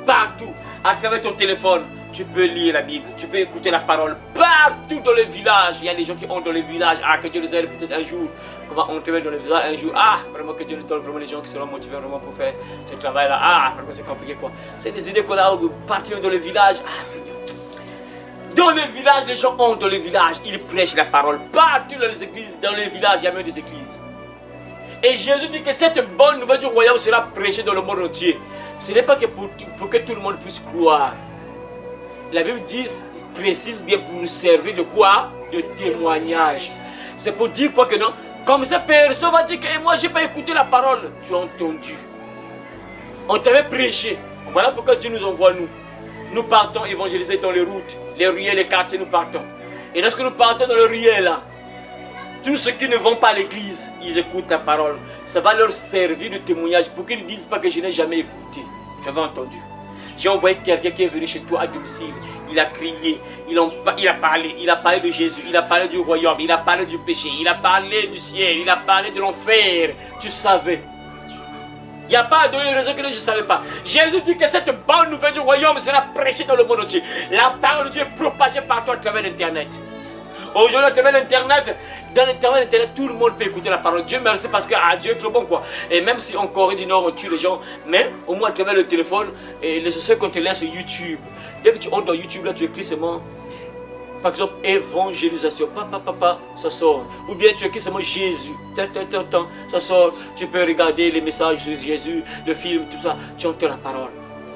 S1: Partout. À travers ton téléphone, tu peux lire la Bible, tu peux écouter la parole. Partout dans les villages, il y a des gens qui ont dans les villages. Que Dieu les aide peut-être un jour, qu'on va entrer dans les villages un jour. Vraiment que Dieu nous donne vraiment les gens qui seront motivés vraiment pour faire ce travail-là. Vraiment c'est compliqué quoi. C'est des idées qu'on a partir dans les villages. Seigneur. Dans les villages, les gens ont dans les villages, ils prêchent la parole. Partout dans les églises, dans les villages, il y a même des églises. Et Jésus dit que cette bonne nouvelle du royaume sera prêchée dans le monde entier. Ce n'est pas que pour que tout le monde puisse croire. La Bible dit, précise bien pour nous servir de quoi? De témoignage. C'est pour dire quoi que non? Comme ça, personne va dire que moi, je n'ai pas écouté la parole. Tu as entendu. On t'avait prêché. Voilà pourquoi Dieu nous envoie nous. Nous partons évangéliser dans les routes, les ruelles, les quartiers, nous partons. Et lorsque nous partons dans les ruelles là, tous ceux qui ne vont pas à l'église, ils écoutent la parole. Ça va leur servir de témoignage pour qu'ils ne disent pas que je n'ai jamais écouté. Tu avais entendu. J'ai envoyé quelqu'un qui est venu chez toi à domicile. Il a crié, il a parlé de Jésus, il a parlé du royaume, il a parlé du péché, il a parlé du ciel, il a parlé de l'enfer. Tu savais. Il n'y a pas de raison que je ne savais pas. Jésus dit que cette bonne nouvelle du royaume sera prêchée dans le monde entier. La parole de Dieu est propagée partout à travers l'Internet. Aujourd'hui, à travers l'Internet, dans l'Internet, tout le monde peut écouter la parole de Dieu. Merci parce que Dieu est trop bon, quoi. Et même si en Corée du Nord, on tue les gens, mais au moins à travers le téléphone, et les seuls qu'on te laisse sur YouTube. Dès que tu entres dans YouTube, là, tu écris seulement, par exemple, évangélisation. Ça sort. Ou bien tu écris seulement Jésus. Ça sort. Tu peux regarder les messages sur Jésus, le film, tout ça. Tu entends la parole.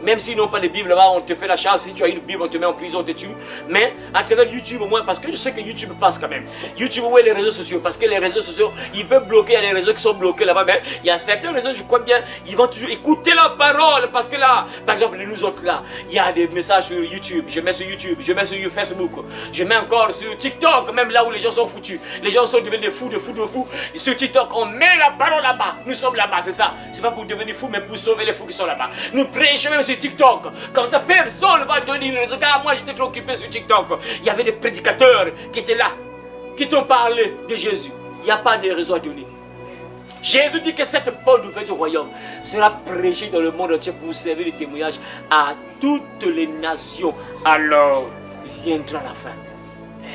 S1: Même s'ils n'ont pas de Bible là-bas, on te fait la chasse. Si tu as une Bible, on te met en prison, on te tue. Mais à travers YouTube au moins, parce que je sais que YouTube passe quand même. YouTube, ouais, les réseaux sociaux. Parce que les réseaux sociaux, ils peuvent bloquer. Il y a des réseaux qui sont bloqués là-bas. Mais il y a certains réseaux, je crois bien, ils vont toujours écouter la parole. Parce que là, par exemple, nous autres là, il y a des messages sur YouTube. Je mets sur YouTube, je mets sur Facebook. Je mets encore sur TikTok, même là où les gens sont foutus. Les gens sont devenus des fous, de fous. Et sur TikTok, on met la parole là-bas. Nous sommes là-bas, c'est ça. C'est pas pour devenir fous, mais pour sauver les fous qui sont là-bas. Nous prêchons même sur TikTok. Comme ça, personne ne va donner une raison. Car moi, j'étais trop occupé sur TikTok. Il y avait des prédicateurs qui étaient là, qui t'ont parlé de Jésus. Il n'y a pas de raison à donner. Jésus dit que cette bonne nouvelle du royaume sera prêchée dans le monde entier pour servir de témoignage à toutes les nations. Alors viendra la fin.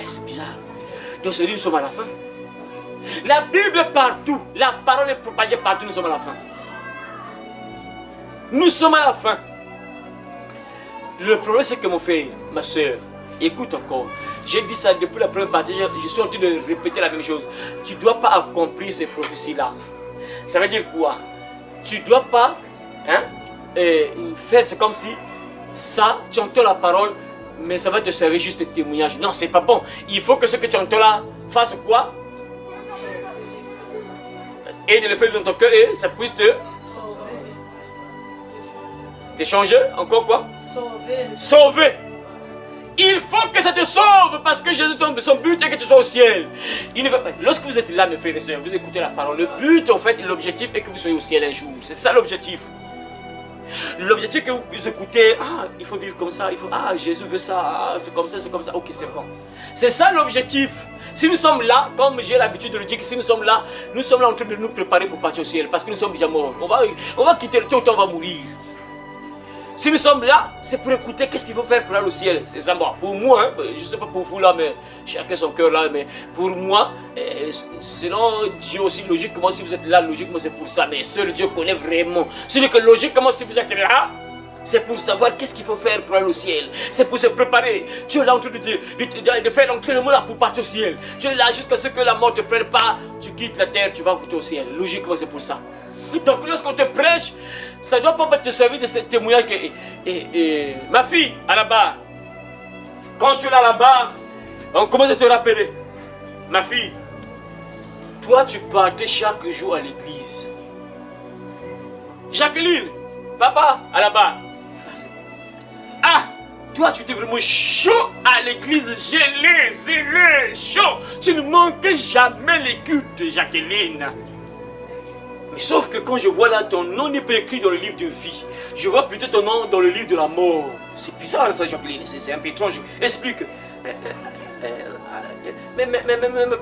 S1: C'est bizarre. Donc, c'est dit, nous sommes à la fin. La Bible est partout. La parole est propagée partout. Nous sommes à la fin. Nous sommes à la fin. Le problème, c'est que mon frère, ma soeur, écoute encore. J'ai dit ça depuis la première partie. Je suis en train de répéter la même chose. Tu ne dois pas accomplir ces prophéties-là. Ça veut dire quoi? Tu ne dois pas faire, c'est comme si ça, tu entends la parole, mais ça va te servir juste de témoignage. Non, c'est pas bon. Il faut que ce que tu entends là fasse quoi? Et de le faire dans ton cœur et ça puisse te changer. Encore quoi? Sauver. Il faut que ça te sauve parce que Jésus, son but est que tu sois au ciel. Lorsque vous êtes là, mes frères et sœurs, vous écoutez la parole. Le but, en fait, l'objectif est que vous soyez au ciel un jour. C'est ça l'objectif. L'objectif que vous écoutez, il faut vivre comme ça, Jésus veut ça, c'est comme ça, ok, c'est bon. C'est ça l'objectif. Si nous sommes là, comme j'ai l'habitude de le dire, que si nous sommes là en train de nous préparer pour partir au ciel, parce que nous sommes déjà morts. On va quitter le temps, on va mourir. Si nous sommes là, c'est pour écouter qu'est-ce qu'il faut faire pour aller au ciel. C'est ça, bon, pour moi, je ne sais pas pour vous là, mais chacun son cœur là, mais pour moi, selon Dieu aussi, logiquement, si vous êtes là, logiquement c'est pour ça, mais seul Dieu connaît vraiment. C'est que logiquement, si vous êtes là, c'est pour savoir qu'est-ce qu'il faut faire pour aller au ciel. C'est pour se préparer. Tu es là en train de faire l'entraînement là pour partir au ciel. Tu es là jusqu'à ce que la mort ne te prenne pas. Tu quittes la terre, tu vas au ciel. Logiquement, c'est pour ça. Donc lorsqu'on te prêche, ça ne doit pas te servir de ce témoignage que ma fille, à la barre, quand tu es là là-bas, on commence à te rappeler. Ma fille, toi tu partais chaque jour à l'église. Jacqueline, papa, à la barre. Toi tu étais vraiment chaud à l'église, zélé, chaud. Tu ne manquais jamais les cultes, Jacqueline. Mais sauf que quand je vois là, ton nom n'est pas écrit dans le livre de vie. Je vois plutôt ton nom dans le livre de la mort. C'est bizarre ça, Jacqueline. C'est un peu étrange. Explique. Mais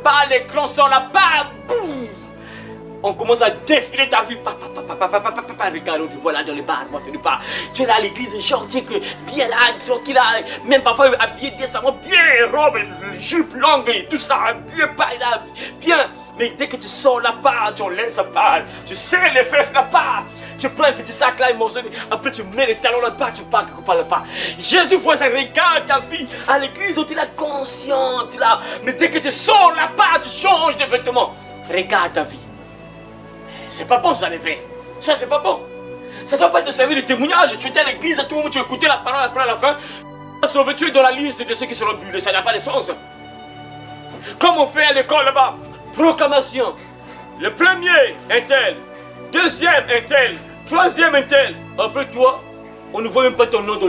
S1: pas l'écran sur la barre. On commence à défiler ta vie. Regarde, on te voit là dans les bars. Tu es là à l'église, genre, tu es bien là, tranquille là. Même parfois habillé décemment, bien robe, jupe longue et tout ça. Bien pas là, bien. Mais dès que tu sors là-bas, tu enlèves sa part, tu serres les fesses là-bas, tu prends un petit sac là, après tu mets les talons là-bas, tu pars quelque part là-bas. Jésus voit ça, regarde ta fille, à l'église, on est là consciente là. Mais dès que tu sors là-bas, tu changes de vêtements. Regarde ta vie. C'est pas bon ça, les frères. Ça, c'est pas bon. Ça ne doit pas te servir de témoignage. Tu étais à l'église, à tout moment, tu écoutais la parole après à la fin. Sauvé, tu es dans la liste de ceux qui seront brûlés. Ça n'a pas de sens. Comme on fait à l'école là-bas. Proclamation. Le premier est tel. Deuxième est tel. Troisième est tel. Après toi, on ne voit même pas ton nom dans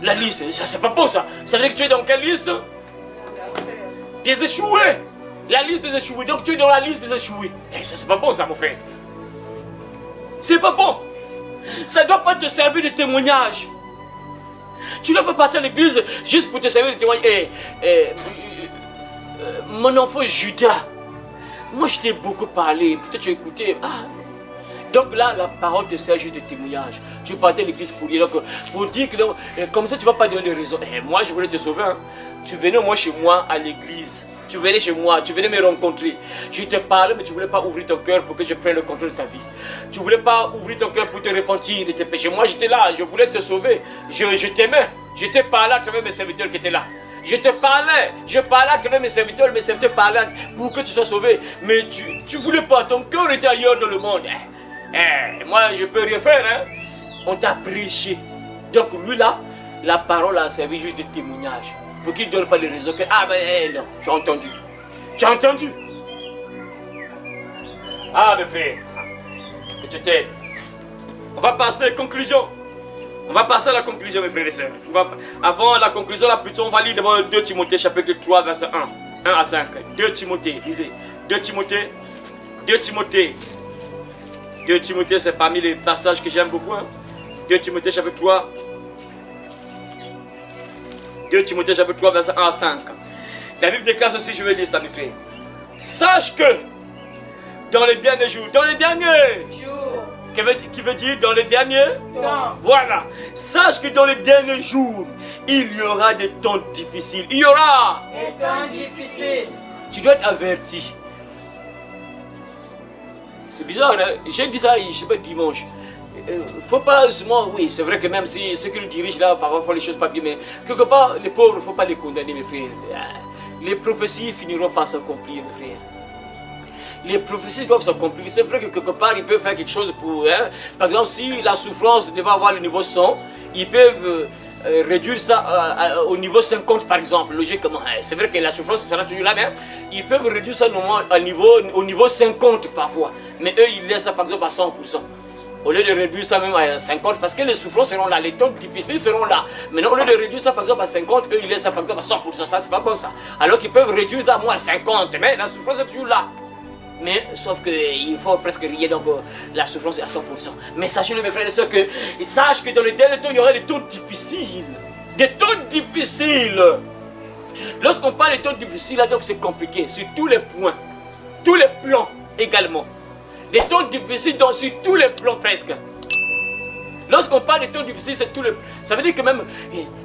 S1: la liste. Ça, c'est pas bon ça. Ça veut dire que tu es dans quelle liste? Des échoués. La liste des échoués. Donc tu es dans la liste des échoués. Ça, c'est pas bon ça, mon frère. C'est pas bon. Ça ne doit pas te servir de témoignage. Tu ne peux pas partir à l'église juste pour te servir de témoignage. Mon enfant Judas, moi je t'ai beaucoup parlé, peut-être tu as écouté. Donc là, la parole te sert juste de témoignage. Tu partais à l'église pour dire que non, comme ça tu ne vas pas donner les raisons. Moi je voulais te sauver. Hein. Tu venais moi chez moi à l'église. Tu venais chez moi, tu venais me rencontrer. Je te parlais, mais tu ne voulais pas ouvrir ton cœur pour que je prenne le contrôle de ta vie. Tu ne voulais pas ouvrir ton cœur pour te repentir de tes péchés. Moi j'étais là, je voulais te sauver. Je t'aimais. Je te parlais à travers mes serviteurs qui étaient là. Je parlais à travers mes serviteurs parlaient pour que tu sois sauvé. Mais tu ne voulais pas, ton cœur était ailleurs dans le monde. Moi je ne peux rien faire. Hein. On t'a prêché. Donc lui là, la parole a servi juste de témoignage. Pour qu'il ne donne pas les raisons que, non, tu as entendu. Tu as entendu. Mes frères, que tu t'aides. On va passer à la conclusion. On va passer à la conclusion, mes frères et sœurs. Avant la conclusion, là, plutôt, on va lire d'abord 2 Timothée, chapitre 3, verset 1. 1 à 5. 2 Timothée, lisez. 2 Timothée, c'est parmi les passages que j'aime beaucoup. Hein. 2 Timothée, chapitre 3. 2 Timothée, chapitre 3, verset 1 à 5. La Bible déclare ceci, je vais lire ça, mes frères. Sache que, dans les derniers jours, qui veut dire dans les derniers temps. Voilà. Sache que dans les derniers jours, il y aura des temps difficiles. Il y aura
S2: des temps difficiles.
S1: Tu dois être averti. C'est bizarre, hein? J'ai dit ça, je ne sais pas, dimanche. Faut pas seulement, oui, c'est vrai que même si ceux qui nous dirigent là, parfois font les choses pas bien, mais quelque part, les pauvres, il ne faut pas les condamner, mes frères. Les prophéties finiront par s'accomplir, mes frères. Les prophéties doivent s'accomplir. C'est vrai que quelque part, ils peuvent faire quelque chose pour... Hein. Par exemple, si la souffrance devait avoir le niveau 100, ils peuvent réduire ça au niveau 50, par exemple. Logiquement, c'est vrai que la souffrance sera toujours là, mais ils peuvent réduire ça au niveau 50 parfois. Mais eux, ils laissent ça, par exemple, à 100%. Au lieu de réduire ça même à 50, parce que les souffrances seront là, les temps difficiles seront là. Maintenant, au lieu de réduire ça par exemple à 50, eux ils laissent ça par exemple à 100%, ça c'est pas bon ça. Alors qu'ils peuvent réduire ça à moins 50, mais la souffrance est toujours là. Mais sauf qu'il faut presque rien, donc la souffrance est à 100%. Mais sachez-le mes frères et sœurs, sache que dans les derniers temps, il y aura des temps difficiles. Des temps difficiles. Lorsqu'on parle de temps difficiles, là, donc c'est compliqué sur tous les points, tous les plans également. Des temps difficiles sur tous les plans presque. Lorsqu'on parle de temps difficiles, c'est tout le... Ça veut dire que même,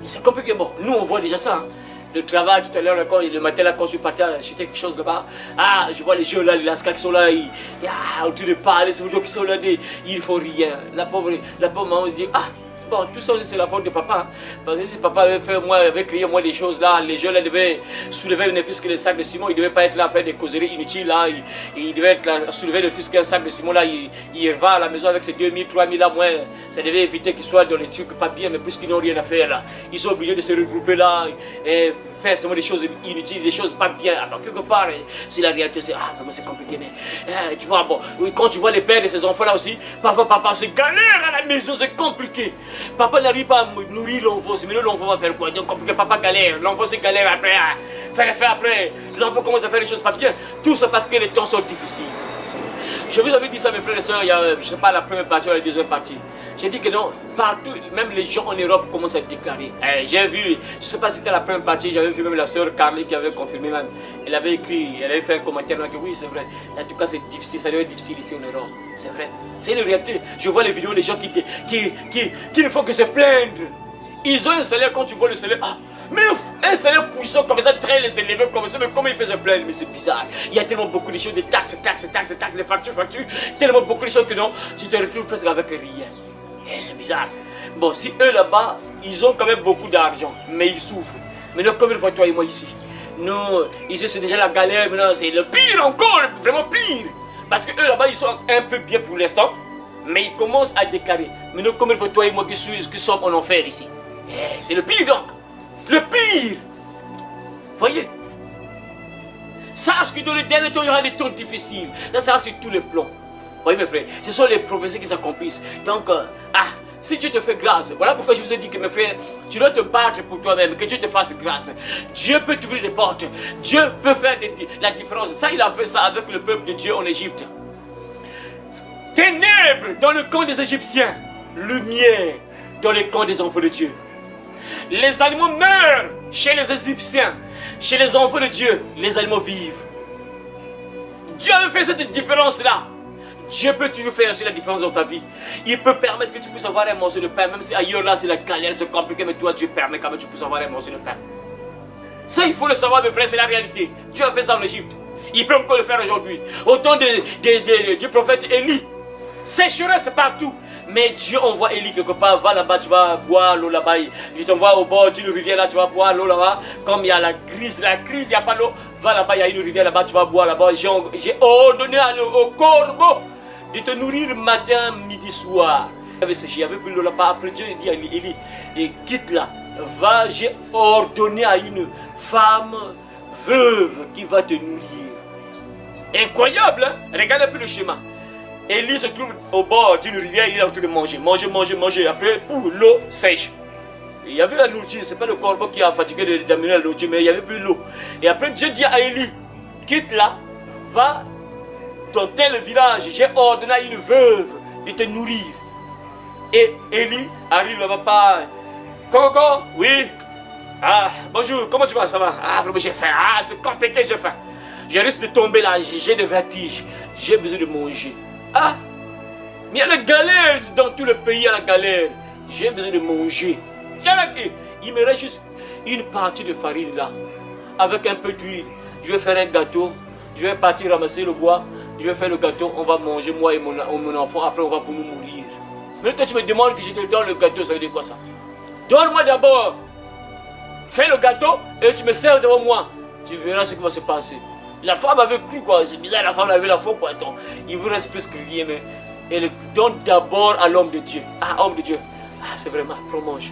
S1: c'est compliqué. Bon, nous on voit déjà ça. Hein. Le travail tout à l'heure, le matin là, quand je suis parti acheter quelque chose là-bas, je vois les jeunes là, les lascars qui sont là, en train de parler, c'est qui sont là, ils font rien. La pauvre maman dit, bon, tout ça c'est la faute de papa. Parce que si papa avait créé moi des choses là, les jeunes là devaient soulever ne fût que le sac de ciment, ils ne devaient pas être là à faire des causeries inutiles là, ils devaient être là à soulever ne fût qu'un sac de ciment là, il va à la maison avec ses 2000, 3000 là, moins, ça devait éviter qu'ils soient dans les trucs pas bien, mais puisqu'ils n'ont rien à faire là, ils sont obligés de se regrouper là et faire seulement des choses inutiles, des choses pas bien. Alors quelque part, si la réalité c'est, vraiment c'est compliqué, mais tu vois, bon, quand tu vois les pères de ces enfants là aussi, parfois papa se galère à la maison, c'est compliqué. Papa n'arrive pas à nourrir l'enfant, mais l'enfant va faire quoi? Donc compliqué, papa galère, l'enfant se galère après, faire après, l'enfant commence à faire des choses pas bien. Tout ça parce que les temps sont difficiles. Je vous avais dit ça mes frères et sœurs, il y a, je ne sais pas la première partie ou la deuxième partie. J'ai dit que non, partout, même les gens en Europe commencent à déclarer. J'ai vu, je ne sais pas si c'était la première partie, j'avais vu même la sœur Carly qui avait confirmé même. Elle avait écrit, elle avait fait un commentaire que oui c'est vrai. En tout cas c'est difficile, ça doit être difficile ici en Europe. C'est vrai, c'est une réalité. Je vois les vidéos des gens qui ne font que se plaindre. Ils ont un salaire, quand tu vois le salaire, mais un salaire puissant comme ça, très les élevés comme ça, mais comment ils peuvent se plaindre? Mais c'est bizarre. Il y a tellement beaucoup de choses, des taxes, des factures, tellement beaucoup de choses que non, tu te retrouves presque avec rien. C'est bizarre. Bon, si eux là-bas, ils ont quand même beaucoup d'argent, mais ils souffrent. Maintenant, comme une fois toi et moi ici, nous, ici c'est déjà la galère, maintenant c'est le pire encore, vraiment pire. Parce que eux là-bas, ils sont un peu bien pour l'instant, mais ils commencent à déclarer. Maintenant, comme une fois toi et moi qui sommes en enfer ici. C'est le pire donc. Le pire. Voyez. Sache que dans les derniers temps, il y aura des temps difficiles. Ça sera sur tous les plans. Voyez mes frères, ce sont les prophéties qui s'accomplissent. Donc, si Dieu te fait grâce, voilà pourquoi je vous ai dit que mes frères, tu dois te battre pour toi-même, que Dieu te fasse grâce. Dieu peut t'ouvrir des portes. Dieu peut faire la différence. Ça, il a fait ça avec le peuple de Dieu en Égypte. Ténèbres dans le camp des Égyptiens. lumière dans les camps des enfants de Dieu. Les animaux meurent chez les Égyptiens. Chez les enfants de Dieu, les animaux vivent. Dieu a fait cette différence-là. Dieu peut toujours faire aussi la différence dans ta vie. Il peut permettre que tu puisses avoir un morceau de pain. Même si ailleurs là c'est la galère, c'est compliqué. Mais toi Dieu permet quand même que tu puisses avoir un morceau de pain. Ça il faut le savoir mes frères, c'est la réalité. Dieu a fait ça en Égypte. Il peut encore le faire aujourd'hui. Au temps du prophète Élie. Sécheresse partout. Mais Dieu envoie Élie quelque part. Va là-bas, tu vas boire l'eau là-bas. Je t'envoie au bord d'une rivière là, tu vas boire l'eau là-bas. Comme il y a la crise, il n'y a pas d'eau. Va là-bas, il y a une rivière là-bas, tu vas boire là-bas. J'ai ordonné au corbeau de te nourrir matin, midi, soir. Il avait séché, il n'y avait plus l'eau là-bas. Après Dieu dit à Élie, et quitte là. Va, j'ai ordonné à une femme veuve qui va te nourrir. Incroyable, hein? Regardez un peu le schéma. Élie se trouve au bord d'une rivière, il est en train de manger. Manger. Après, l'eau sèche. Il y avait la nourriture, c'est pas le corbeau qui a fatigué d'amener la nourriture, mais il n'y avait plus l'eau. Et après, Dieu dit à Élie, quitte là, va dans tel village, j'ai ordonné à une veuve de te nourrir. Et Élie arrive là-bas, pas. Coco, oui. Ah, bonjour, comment tu vas, ça va? Ah, vraiment, j'ai faim. Ah, c'est compliqué, j'ai faim. Je risque de tomber là, j'ai des vertiges. J'ai besoin de manger. Ah, mais il y a la galère dans tout le pays, il y a la galère. J'ai besoin de manger. Il me reste juste une partie de farine là, avec un peu d'huile. Je vais faire un gâteau. Je vais partir ramasser le bois. Je vais faire le gâteau. On va manger, moi et mon enfant. Après, on va pour nous mourir. Mais toi, tu me demandes que je te donne le gâteau, ça veut dire quoi ça? Donne-moi d'abord. Fais le gâteau et tu me sers devant moi. Tu verras ce qui va se passer. La femme avait cru quoi, c'est bizarre, la femme avait la foi quoi. Attends, il vous reste plus que rien, mais elle donne d'abord à l'homme de Dieu. Ah, homme de Dieu. Ah, c'est vraiment, prends, mange.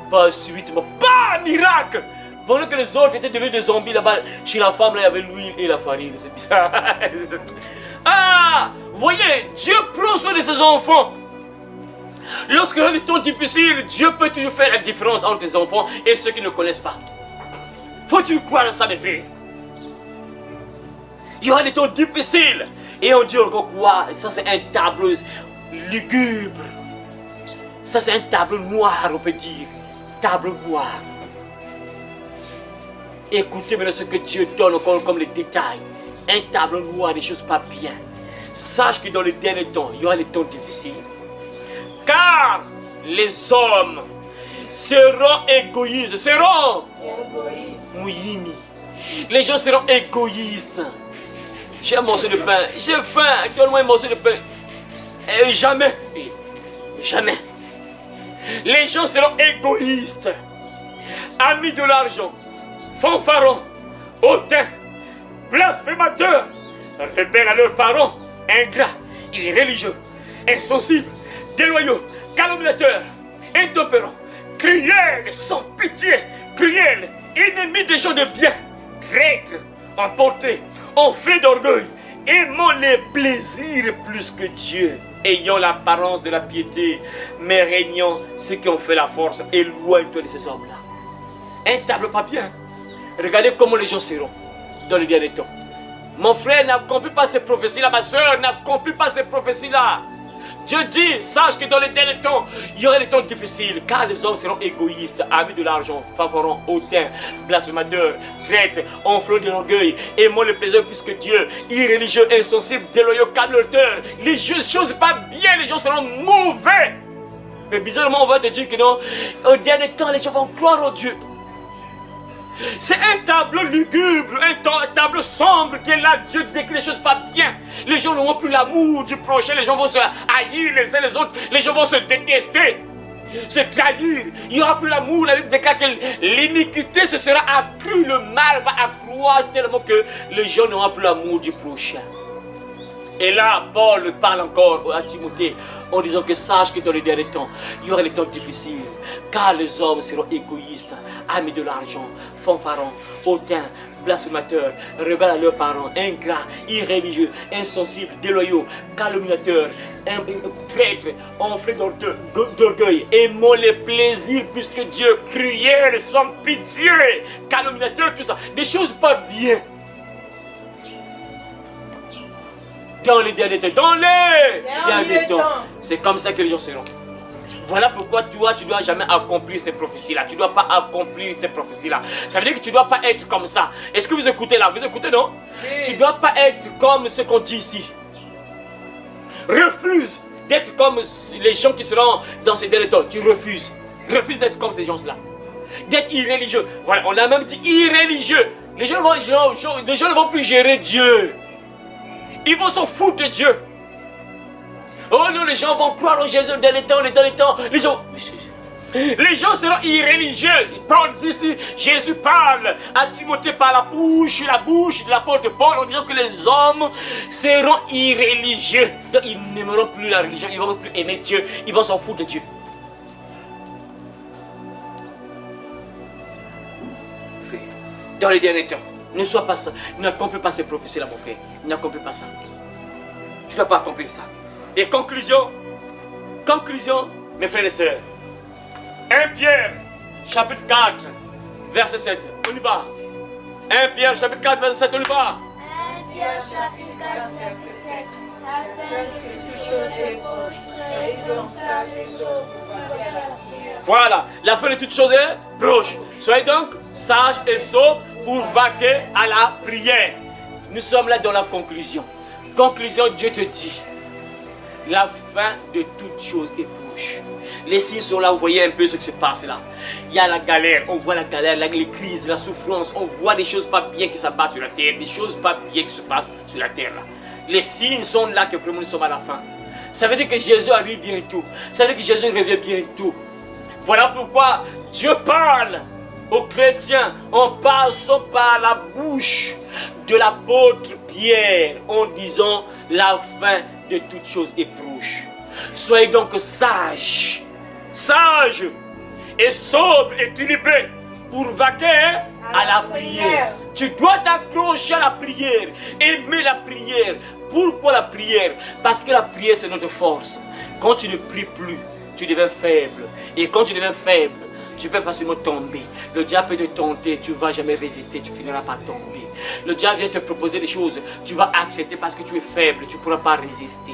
S1: Pas subitement, pas miracle. Pendant que les autres étaient devenus des zombies là-bas, chez la femme, là, il y avait l'huile et la farine. C'est bizarre. Ah, voyez, Dieu prend soin de ses enfants. Lorsqu'il y a des temps difficiles, Dieu peut toujours faire la différence entre les enfants et ceux qui ne connaissent pas. Faut-tu croire à ça, mes frères? Il y aura des temps difficiles. Et on dit encore quoi? Ça c'est un tableau lugubre. Ça c'est un tableau noir, on peut dire. Tableau noir. Écoutez maintenant ce que Dieu donne encore comme les détails. Un tableau noir, des choses pas bien. Sache que dans les derniers temps, il y aura des temps difficiles. Car les hommes seront égoïstes. Seront mouillini. Les gens seront égoïstes. J'ai un morceau de pain, j'ai faim, donne-moi un morceau de pain. Et jamais, les gens seront égoïstes, amis de l'argent, fanfarons, hautains, blasphémateurs, rebelles à leurs parents, ingrats, irréligieux, insensibles, déloyaux, calomniateurs, intempérants, cruels, sans pitié, cruels, ennemis des gens de bien, traîtres, emportés, enflés d'orgueil, aimant les plaisirs plus que Dieu, ayant l'apparence de la piété, mais régnant ceux qui ont fait la force. Éloigne-toi de ces hommes-là. Un tableau pas bien. Regardez comment les gens seront dans les derniers temps. Mon frère, n'accomplis pas ces prophéties-là, ma soeur, n'accomplis pas ces prophéties-là. Dieu dit, sache que dans les derniers temps, il y aura des temps difficiles, car les hommes seront égoïstes, amis de l'argent, favorants, hautains, blasphémateurs, traîtres, enflés de l'orgueil, aimant le plaisir plus que Dieu, irréligieux, insensibles, déloyaux, calomniateurs. Les choses pas bien, les gens seront mauvais. Mais bizarrement, on va te dire que non, au dernier temps, les gens vont croire en Dieu. C'est un tableau lugubre, un tableau sombre qui est là. Dieu décrit les choses pas bien. Les gens n'auront plus l'amour du prochain. Les gens vont se haïr les uns les autres. Les gens vont se détester, se trahir. Il n'y aura plus l'amour. La Bible déclare que l'iniquité se sera accrue. Le mal va accroître tellement que les gens n'auront plus l'amour du prochain. Et là, Paul parle encore à Timothée en disant que sache que dans les derniers temps, il y aura des temps difficiles, car les hommes seront égoïstes, amis de l'argent, fanfarons, hautains, blasphémateurs, rebelles à leurs parents, ingrats, irréligieux, insensibles, déloyaux, calomniateurs, traîtres, enflés d'orgueil, aimant les plaisirs plus que Dieu, cruels, sans pitié, calomniateurs, tout ça, des choses pas bien. Dans les derniers temps, c'est comme ça que les gens seront. Voilà pourquoi toi, tu ne dois jamais accomplir ces prophéties-là. Tu ne dois pas accomplir ces prophéties-là. Ça veut dire que tu ne dois pas être comme ça. Est-ce que vous écoutez là? Vous écoutez, non? Oui. Tu ne dois pas être comme ce qu'on dit ici. Refuse d'être comme les gens qui seront dans ces derniers temps. Tu refuses. Refuse d'être comme ces gens-là. D'être irréligieux. Voilà, on a même dit irréligieux. Les gens ne vont plus gérer Dieu. Ils vont s'en foutre de Dieu. Oh non, les gens vont croire en Jésus dans les temps. Les gens seront irréligieux. Paul dit ici, Jésus parle à Timothée par la bouche de l'apôtre Paul en disant que les hommes seront irréligieux. Donc ils n'aimeront plus la religion, ils ne vont plus aimer Dieu, ils vont s'en foutre de Dieu. Frère, dans les derniers temps, ne sois pas ça. N'accomplis pas ces prophéties-là, mon frère. N'accomplis pas ça. Tu ne dois pas accomplir ça. Et conclusion, mes frères et sœurs. 1 Pierre, chapitre 4, verset 7. On y va. 1 Pierre, chapitre 4, verset 7. On y va.
S3: 1 Pierre, chapitre 4, verset 7. Afin que toute chose est proche, soyez donc sages et sobres pour vaquer à la prière.
S1: Voilà, la fin de toute chose est proche. Soyez donc sages et sobres pour vaquer à la prière. Nous sommes là dans la conclusion. Conclusion, Dieu te dit. La fin de toute chose est proche. Les signes sont là, vous voyez un peu ce qui se passe là. Il y a la galère, on voit la galère, les crises, la souffrance, on voit des choses pas bien qui s'abattent sur la terre, des choses pas bien qui se passent sur la terre là. Les signes sont là que vraiment nous sommes à la fin. Ça veut dire que Jésus arrive bientôt. Ça veut dire que Jésus revient bientôt. Voilà pourquoi Dieu parle aux chrétiens en passant par la bouche de l'apôtre Pierre en disant la fin de toute chose est proche. Soyez donc sages et sobres, équilibrés pour vaquer à la prière. Tu dois t'accrocher à la prière, aimer la prière. Pourquoi la prière? Parce que la prière c'est notre force. Quand tu ne pries plus, tu deviens faible. Et quand tu deviens faible, tu peux facilement tomber. Le diable peut te tenter, tu ne vas jamais résister, tu finiras par tomber. Le diable vient te proposer des choses, tu vas accepter parce que tu es faible, tu ne pourras pas résister.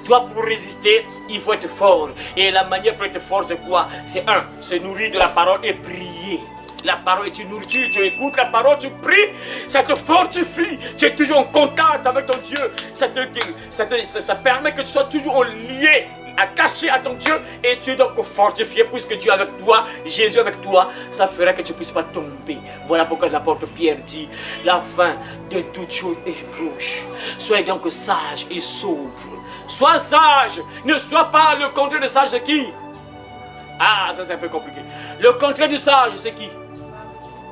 S1: Toi, pour résister, il faut être fort. Et la manière pour être fort, c'est quoi? C'est se nourrir de la parole et prier. La parole est une nourriture, tu écoutes la parole, tu pries, ça te fortifie. Tu es toujours en contact avec ton Dieu. Ça permet que tu sois toujours lié, attaché à ton Dieu, et tu es donc fortifié puisque Dieu est avec toi, Jésus est avec toi, ça fera que tu ne puisses pas tomber. Voilà pourquoi l'apôtre Pierre dit, la fin de toute chose est proche. Soyez donc sages et sobres. Sois sage, ne sois pas le contraire de sage, c'est qui? Ah, ça c'est un peu compliqué. Le contraire du sage, c'est qui?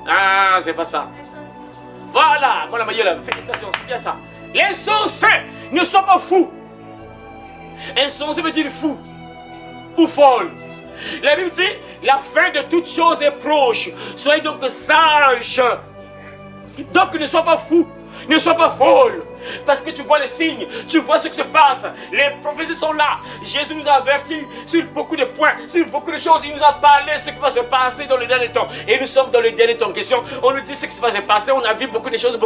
S1: Ah, c'est pas ça. Voilà, mon ami, félicitations, c'est bien ça. L'insensé, ne sois pas fou. Insensé veut dire fou ou folle. La Bible dit, la fin de toute chose est proche. Soyez donc sages. Donc ne sois pas fou, ne sois pas folle. Parce que tu vois les signes, tu vois ce qui se passe. Les prophéties sont là. Jésus nous a avertis sur beaucoup de points, sur beaucoup de choses. Il nous a parlé de ce qui va se passer dans les derniers temps. Et nous sommes dans les derniers temps en question. On nous dit ce qui va se passer. On a vu beaucoup de choses,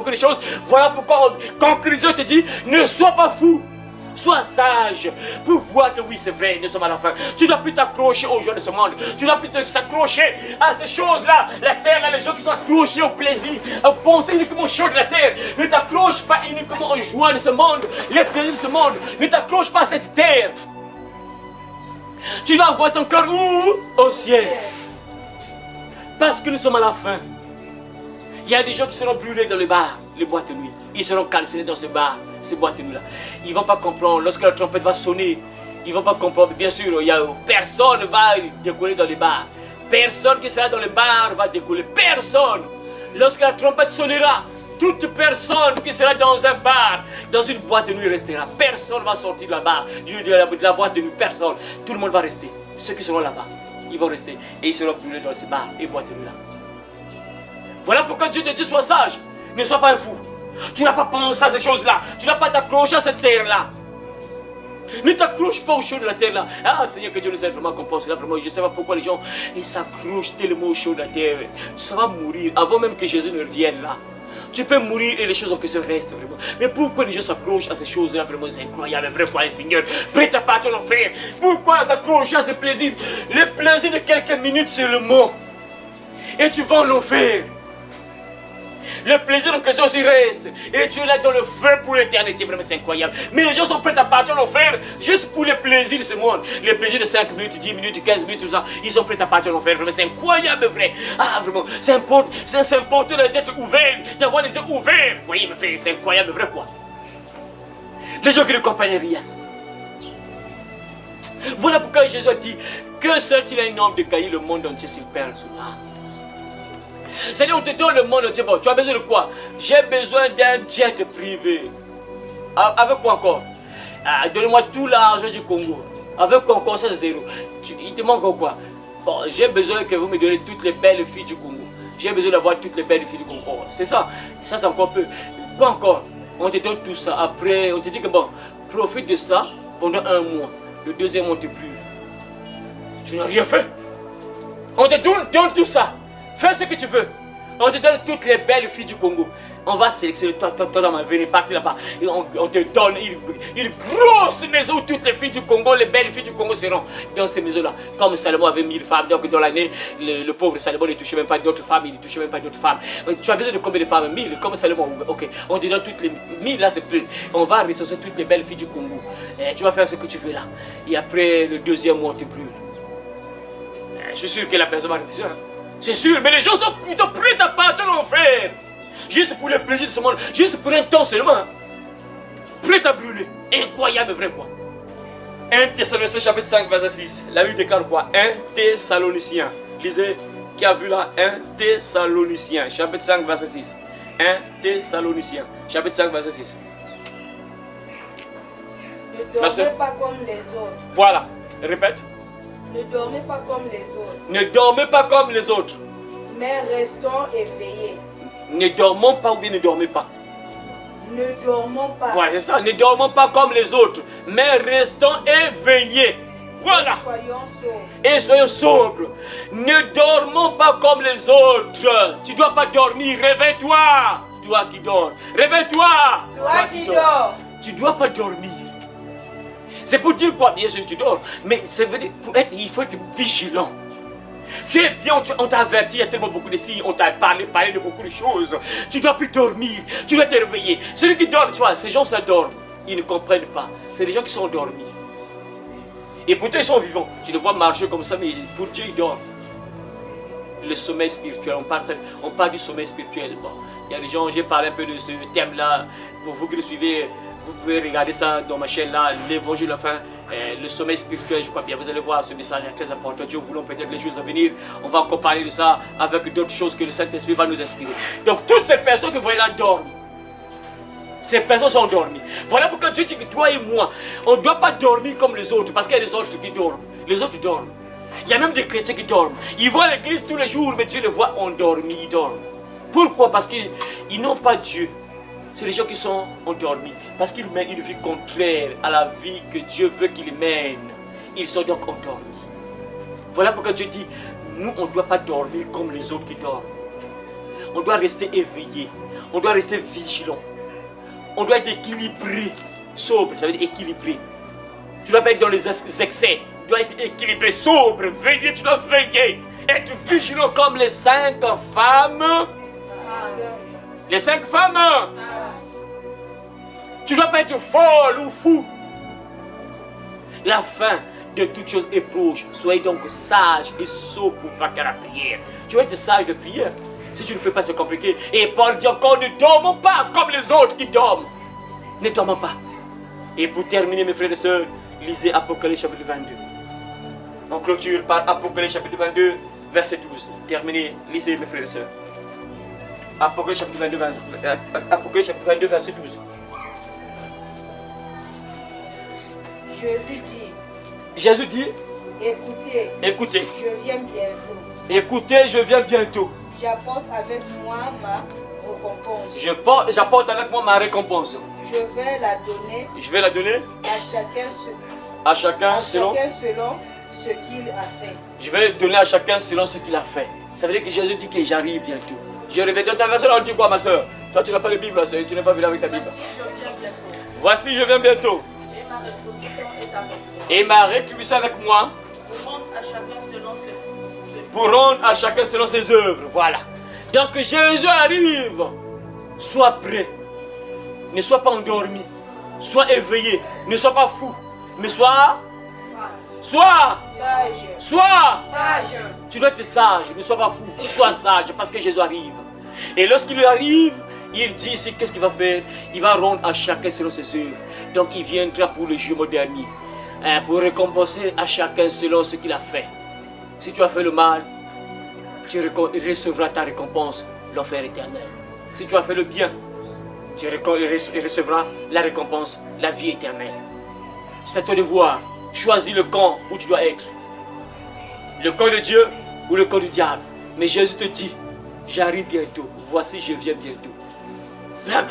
S1: Voilà pourquoi en conclusion te dit, ne sois pas fou. Sois sage pour voir que oui c'est vrai, nous sommes à la fin. Tu ne dois plus t'accrocher aux joies de ce monde. Tu ne dois plus t'accrocher à ces choses-là. La terre, là, les gens qui sont accrochés au plaisir, à penser uniquement aux choses de la terre. Ne t'accroche pas uniquement aux joies de ce monde, les plaisirs de ce monde. Ne t'accroche pas à cette terre. Tu dois avoir ton cœur où? Au ciel. Parce que nous sommes à la fin. Il y a des gens qui seront brûlés dans les bars, les boîtes de nuit. Ils seront calcinés dans ces bars, ces boîtes de nuit là. Ils ne vont pas comprendre. Lorsque la trompette va sonner, ils ne vont pas comprendre. Bien sûr, personne ne va décoller dans les bars. Personne qui sera dans les bars va décoller. Personne. Lorsque la trompette sonnera, toute personne qui sera dans un bar, dans une boîte de nuit restera. Personne ne va sortir de la boîte de nuit. Personne. Tout le monde va rester. Ceux qui seront là-bas, ils vont rester. Et ils seront brûlés dans ces bars et boîtes de nuit là. Voilà pourquoi Dieu te dit, sois sage. Ne sois pas un fou. Tu n'as pas pensé à ces choses-là. Tu n'as pas t'accroché à cette terre-là. Ne t'accroche pas aux choses de la terre-là. Ah Seigneur, que Dieu nous aide vraiment qu'on pense là. Vraiment, je ne sais pas pourquoi les gens s'accrochent tellement aux choses de la terre. Ça va mourir avant même que Jésus ne revienne là. Tu peux mourir et les choses en question restent vraiment. Mais pourquoi les gens s'accrochent à ces choses-là? Vraiment, c'est incroyable. Vrai quoi, Seigneur? Prêt à partir en enfer. Pourquoi s'accrocher à ces plaisirs? Les plaisirs de quelques minutes seulement. Et tu vas en enfer. Le plaisir en question aussi reste. Et tu es là dans le feu pour l'éternité. Vraiment, c'est incroyable. Mais les gens sont prêts à partir en enfer juste pour les plaisirs de ce monde. Les plaisirs de 5 minutes, 10 minutes, 15 minutes, tout ça. Ils sont prêts à partir en enfer. Vraiment, c'est incroyable, vrai. Ah, vraiment, c'est important d'être ouvert, d'avoir les yeux ouverts. Vous voyez, mes frères, c'est incroyable, vrai quoi. Les gens qui ne comprennent rien. Voilà pourquoi Jésus a dit que seul il a un homme de Caïn, le monde entier s'il perd sous l'âme. C'est-à-dire, on te donne le monde entier. Bon, tu as besoin de quoi? J'ai besoin d'un jet privé. Avec quoi encore? Donne-moi tout l'argent du Congo. Avec quoi encore? Ça, c'est zéro. Il te manque quoi? Bon, j'ai besoin que vous me donnez toutes les belles filles du Congo. J'ai besoin d'avoir toutes les belles filles du Congo. C'est ça. Ça, c'est encore peu. Quoi encore? On te donne tout ça. Après, on te dit que bon, profite de ça pendant 1 mois. Le deuxième mois, on te brûle. Tu n'as rien fait. On te donne tout ça. Fais ce que tu veux. On te donne toutes les belles filles du Congo. On va sélectionner toi dans ma vie, partir là-bas. Et on te donne une grosse maison où toutes les filles du Congo, les belles filles du Congo seront dans ces maisons-là. Comme Salomon avait 1000 femmes, donc dans l'année, le pauvre Salomon ne touchait même pas d'autres femmes, il ne touchait même pas d'autres femmes. Tu as besoin de combien de femmes? 1000, comme Salomon. Ok, on te donne toutes les 1000, là c'est plus. On va ressourcer toutes les belles filles du Congo. Et tu vas faire ce que tu veux là. Et après, le deuxième mois, on te brûle. Je suis sûr que la personne va refuser. Hein. C'est sûr, mais les gens sont plutôt prêts à partir en enfer. Juste pour le plaisir de ce monde, juste pour un temps seulement. Prêt à brûler. Incroyable, vrai quoi. 1 Thessaloniciens chapitre 5 verset 6. La Bible déclare quoi? 1 Thessaloniciens. Lisez, qui a vu là? 1 Thessaloniciens chapitre 5 verset 6. 1 Thessaloniciens chapitre 5 verset 6.
S2: Ne dormez pas comme les autres.
S1: Voilà, répète.
S2: Ne dormez pas comme les autres.
S1: Ne dormez pas comme les autres.
S2: Mais restons éveillés.
S1: Ne dormons pas ou bien ne dormez pas.
S2: Ne dormons pas.
S1: Voilà, c'est ça. Ne dormons pas comme les autres, mais restons éveillés. Voilà.
S2: Soyons sobres.
S1: Et soyons sobres. Ne dormons pas comme les autres. Tu ne dois pas dormir. Réveille-toi. Toi qui dors. Réveille-toi.
S2: Toi qui dors.
S1: Tu ne dois pas dormir. C'est pour dire quoi? Bien sûr, tu dors. Mais ça veut dire, il faut être vigilant. Tu es bien, on t'a averti, il y a tellement beaucoup de signes, on t'a parlé de beaucoup de choses. Tu dois plus dormir, tu dois te réveiller. Celui qui dort, tu vois, ces gens-là dorment. Ils ne comprennent pas. C'est des gens qui sont endormis. Et pourtant, ils sont vivants. Tu les vois marcher comme ça, mais pour Dieu, ils dorment. Le sommeil spirituel, on parle du sommeil spirituel. Bon, il y a des gens, j'ai parlé un peu de ce thème-là. Pour vous qui le suivez, vous pouvez regarder ça dans ma chaîne là, l'évangile, enfin, le sommeil spirituel, je crois bien. Vous allez voir ce message est très important. Dieu voulant peut-être les jours à venir. On va encore parler de ça avec d'autres choses que le Saint-Esprit va nous inspirer. Donc, toutes ces personnes que vous voyez là dorment. Ces personnes sont endormies. Voilà pourquoi Dieu dit que toi et moi, on ne doit pas dormir comme les autres. Parce qu'il y a des autres qui dorment. Les autres dorment. Il y a même des chrétiens qui dorment. Ils vont à l'église tous les jours, mais Dieu les voit endormis. Ils dorment. Pourquoi? Parce qu'ils n'ont pas Dieu. C'est les gens qui sont endormis. Parce qu'ils mènent une vie contraire à la vie que Dieu veut qu'ils mènent. Ils sont donc endormis. Voilà pourquoi Dieu dit, nous on ne doit pas dormir comme les autres qui dorment. On doit rester éveillé. On doit rester vigilant. On doit être équilibré. Sobre, ça veut dire équilibré. Tu ne dois pas être dans les excès. Tu dois être équilibré, sobre, veiller, tu dois veiller. Être vigilant comme les 5 femmes. Les 5 femmes. Tu ne dois pas être folle ou fou. La fin de toutes choses est proche. Soyez donc sage et sobre pour vaquer la prière. Tu dois être sage de prière. Si tu ne peux pas, c'est compliqué. Et Paul dit encore, ne dormons pas comme les autres qui dorment. Ne dormons pas. Et pour terminer, mes frères et sœurs, lisez Apocalypse chapitre 22. On clôture par Apocalypse chapitre 22, verset 12. Terminez, lisez mes frères et sœurs. Apocalypse chapitre 22, verset 12. Jésus dit, écoutez,
S2: je viens bientôt.
S1: Écoutez, je viens bientôt.
S2: J'apporte avec moi ma récompense.
S1: J'apporte avec moi ma récompense.
S2: Je vais la donner
S1: à chacun selon
S2: ce qu'il a fait.
S1: Je vais donner à chacun selon ce qu'il a fait. Ça veut dire que Jésus dit que j'arrive bientôt. Je reviens dans ta version, on dit quoi, ma soeur? Toi, tu n'as pas de Bible, tu n'es pas venu avec ta Bible.
S3: Voici, je viens bientôt.
S1: Voici, je viens bientôt. Et ma rétribution avec moi. Pour rendre à chacun selon ses œuvres. Voilà. Donc Jésus arrive. Sois prêt. Ne sois pas endormi. Sois éveillé. Ne sois pas fou. Mais sois sage. Tu dois être sage. Ne sois pas fou. Sois sage parce que Jésus arrive. Et lorsqu'il arrive, il dit ici qu'est-ce qu'il va faire? Il va rendre à chacun selon ses œuvres. Donc il viendra pour le jugement dernier. Pour récompenser à chacun selon ce qu'il a fait. Si tu as fait le mal, tu recevras ta récompense, l'enfer éternel. Si tu as fait le bien, tu recevras la récompense, la vie éternelle. C'est à toi de voir. Choisis le camp où tu dois être. Le camp de Dieu ou le camp du diable. Mais Jésus te dit, j'arrive bientôt. Voici, je viens bientôt. Là,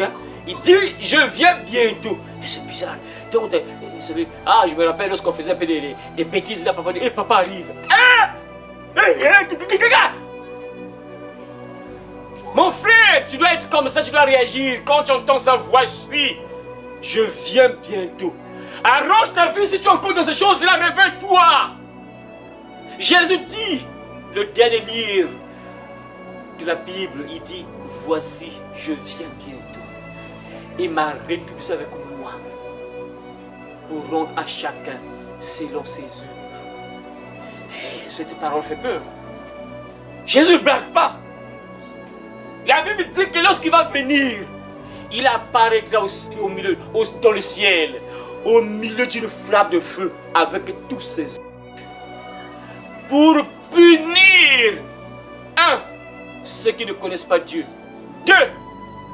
S1: il dit, je viens bientôt. Et c'est bizarre. Donc, je me rappelle lorsqu'on faisait un peu des bêtises, là, papa dit, papa arrive. Mon frère, tu dois être comme ça, tu dois réagir. Quand tu entends ça, voici, je viens bientôt. Arrange ta vie si tu es encore dans ces choses-là, réveille-toi. Jésus dit, le dernier livre de la Bible, il dit, voici, je viens bientôt. Et ma rétribution avec moi pour rendre à chacun selon ses œuvres. Et cette parole fait peur. Jésus ne blague pas. La Bible dit que lorsqu'il va venir, il apparaîtra au milieu, dans le ciel, au milieu d'une flamme de feu avec tous ses anges. Pour punir, ceux qui ne connaissent pas Dieu. 2,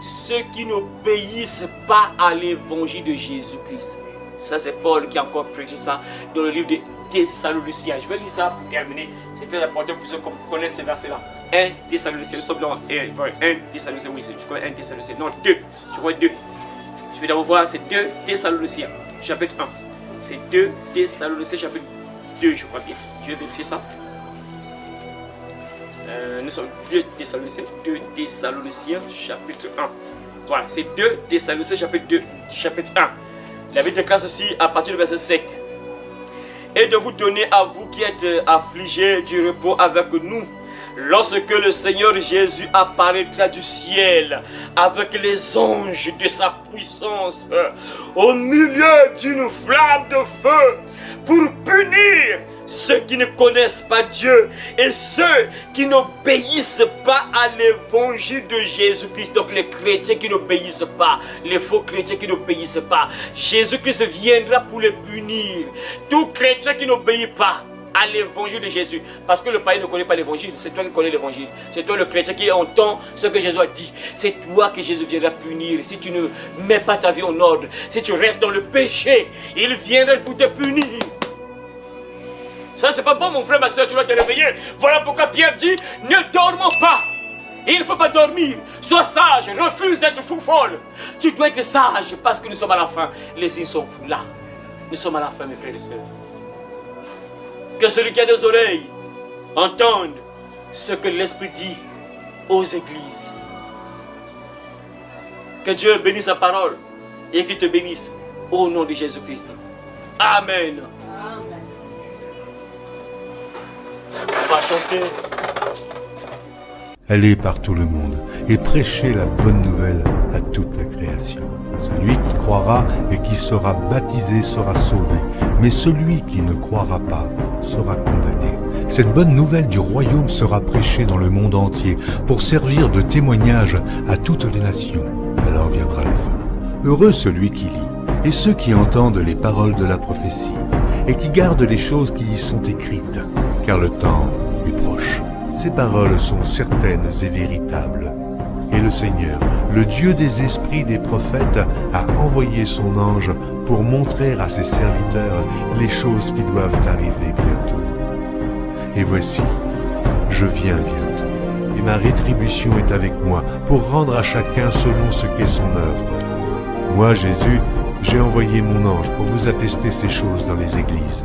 S1: ceux qui n'obéissent pas à l'évangile de Jésus-Christ. Ça, c'est Paul qui a encore prêché ça dans le livre de Thessaloniciens. Je vais lire ça pour terminer. C'est très important pour ceux qui connaissent ces versets-là. 1 Thessaloniciens, nous sommes dans 1 Thessaloniciens, oui, je crois 1 Thessaloniciens. Non, 2, je crois 2. Je vais d'abord voir, c'est 2 Thessaloniciens, chapitre 1. C'est 2 Thessaloniciens, chapitre 2, je crois bien. Je vais vérifier ça. Nous sommes 2 Thessaloniciens, chapitre 1. Voilà, c'est 2 Thessaloniciens, chapitre 1. La Bible déclare ceci à partir du verset 7. Et de vous donner à vous qui êtes affligés du repos avec nous, lorsque le Seigneur Jésus apparaîtra du ciel avec les anges de sa puissance au milieu d'une flamme de feu pour punir ceux qui ne connaissent pas Dieu et ceux qui n'obéissent pas à l'évangile de Jésus-Christ. Donc les chrétiens qui n'obéissent pas, les faux chrétiens qui n'obéissent pas, Jésus-Christ viendra pour les punir. Tout chrétien qui n'obéit pas à l'évangile de Jésus, parce que le païen ne connaît pas l'évangile, c'est toi qui connais l'évangile, c'est toi le chrétien qui entend ce que Jésus a dit, c'est toi que Jésus viendra punir. Si tu ne mets pas ta vie en ordre, si tu restes dans le péché, il viendra pour te punir. Ça c'est pas bon mon frère, ma soeur, tu dois te réveiller. Voilà pourquoi Pierre dit, ne dormons pas. Il ne faut pas dormir, sois sage, refuse d'être fou folle. Tu dois être sage parce que nous sommes à la fin. Les signes sont là, nous sommes à la fin mes frères et sœurs. Que celui qui a des oreilles entende ce que l'Esprit dit aux églises. Que Dieu bénisse sa parole et qu'il te bénisse au nom de Jésus-Christ. Amen. Amen. On va chanter.
S4: Allez par tout le monde et prêchez la bonne nouvelle à toute la création. Celui qui croira et qui sera baptisé sera sauvé, mais celui qui ne croira pas sera condamné. Cette bonne nouvelle du royaume sera prêchée dans le monde entier pour servir de témoignage à toutes les nations. Alors viendra la fin. Heureux celui qui lit et ceux qui entendent les paroles de la prophétie et qui gardent les choses qui y sont écrites, car le temps est proche. Ces paroles sont certaines et véritables. Et le Seigneur, le Dieu des esprits des prophètes, a envoyé son ange pour montrer à ses serviteurs les choses qui doivent arriver bientôt. Et voici, je viens bientôt, et ma rétribution est avec moi pour rendre à chacun selon ce qu'est son œuvre. Moi, Jésus, j'ai envoyé mon ange pour vous attester ces choses dans les églises.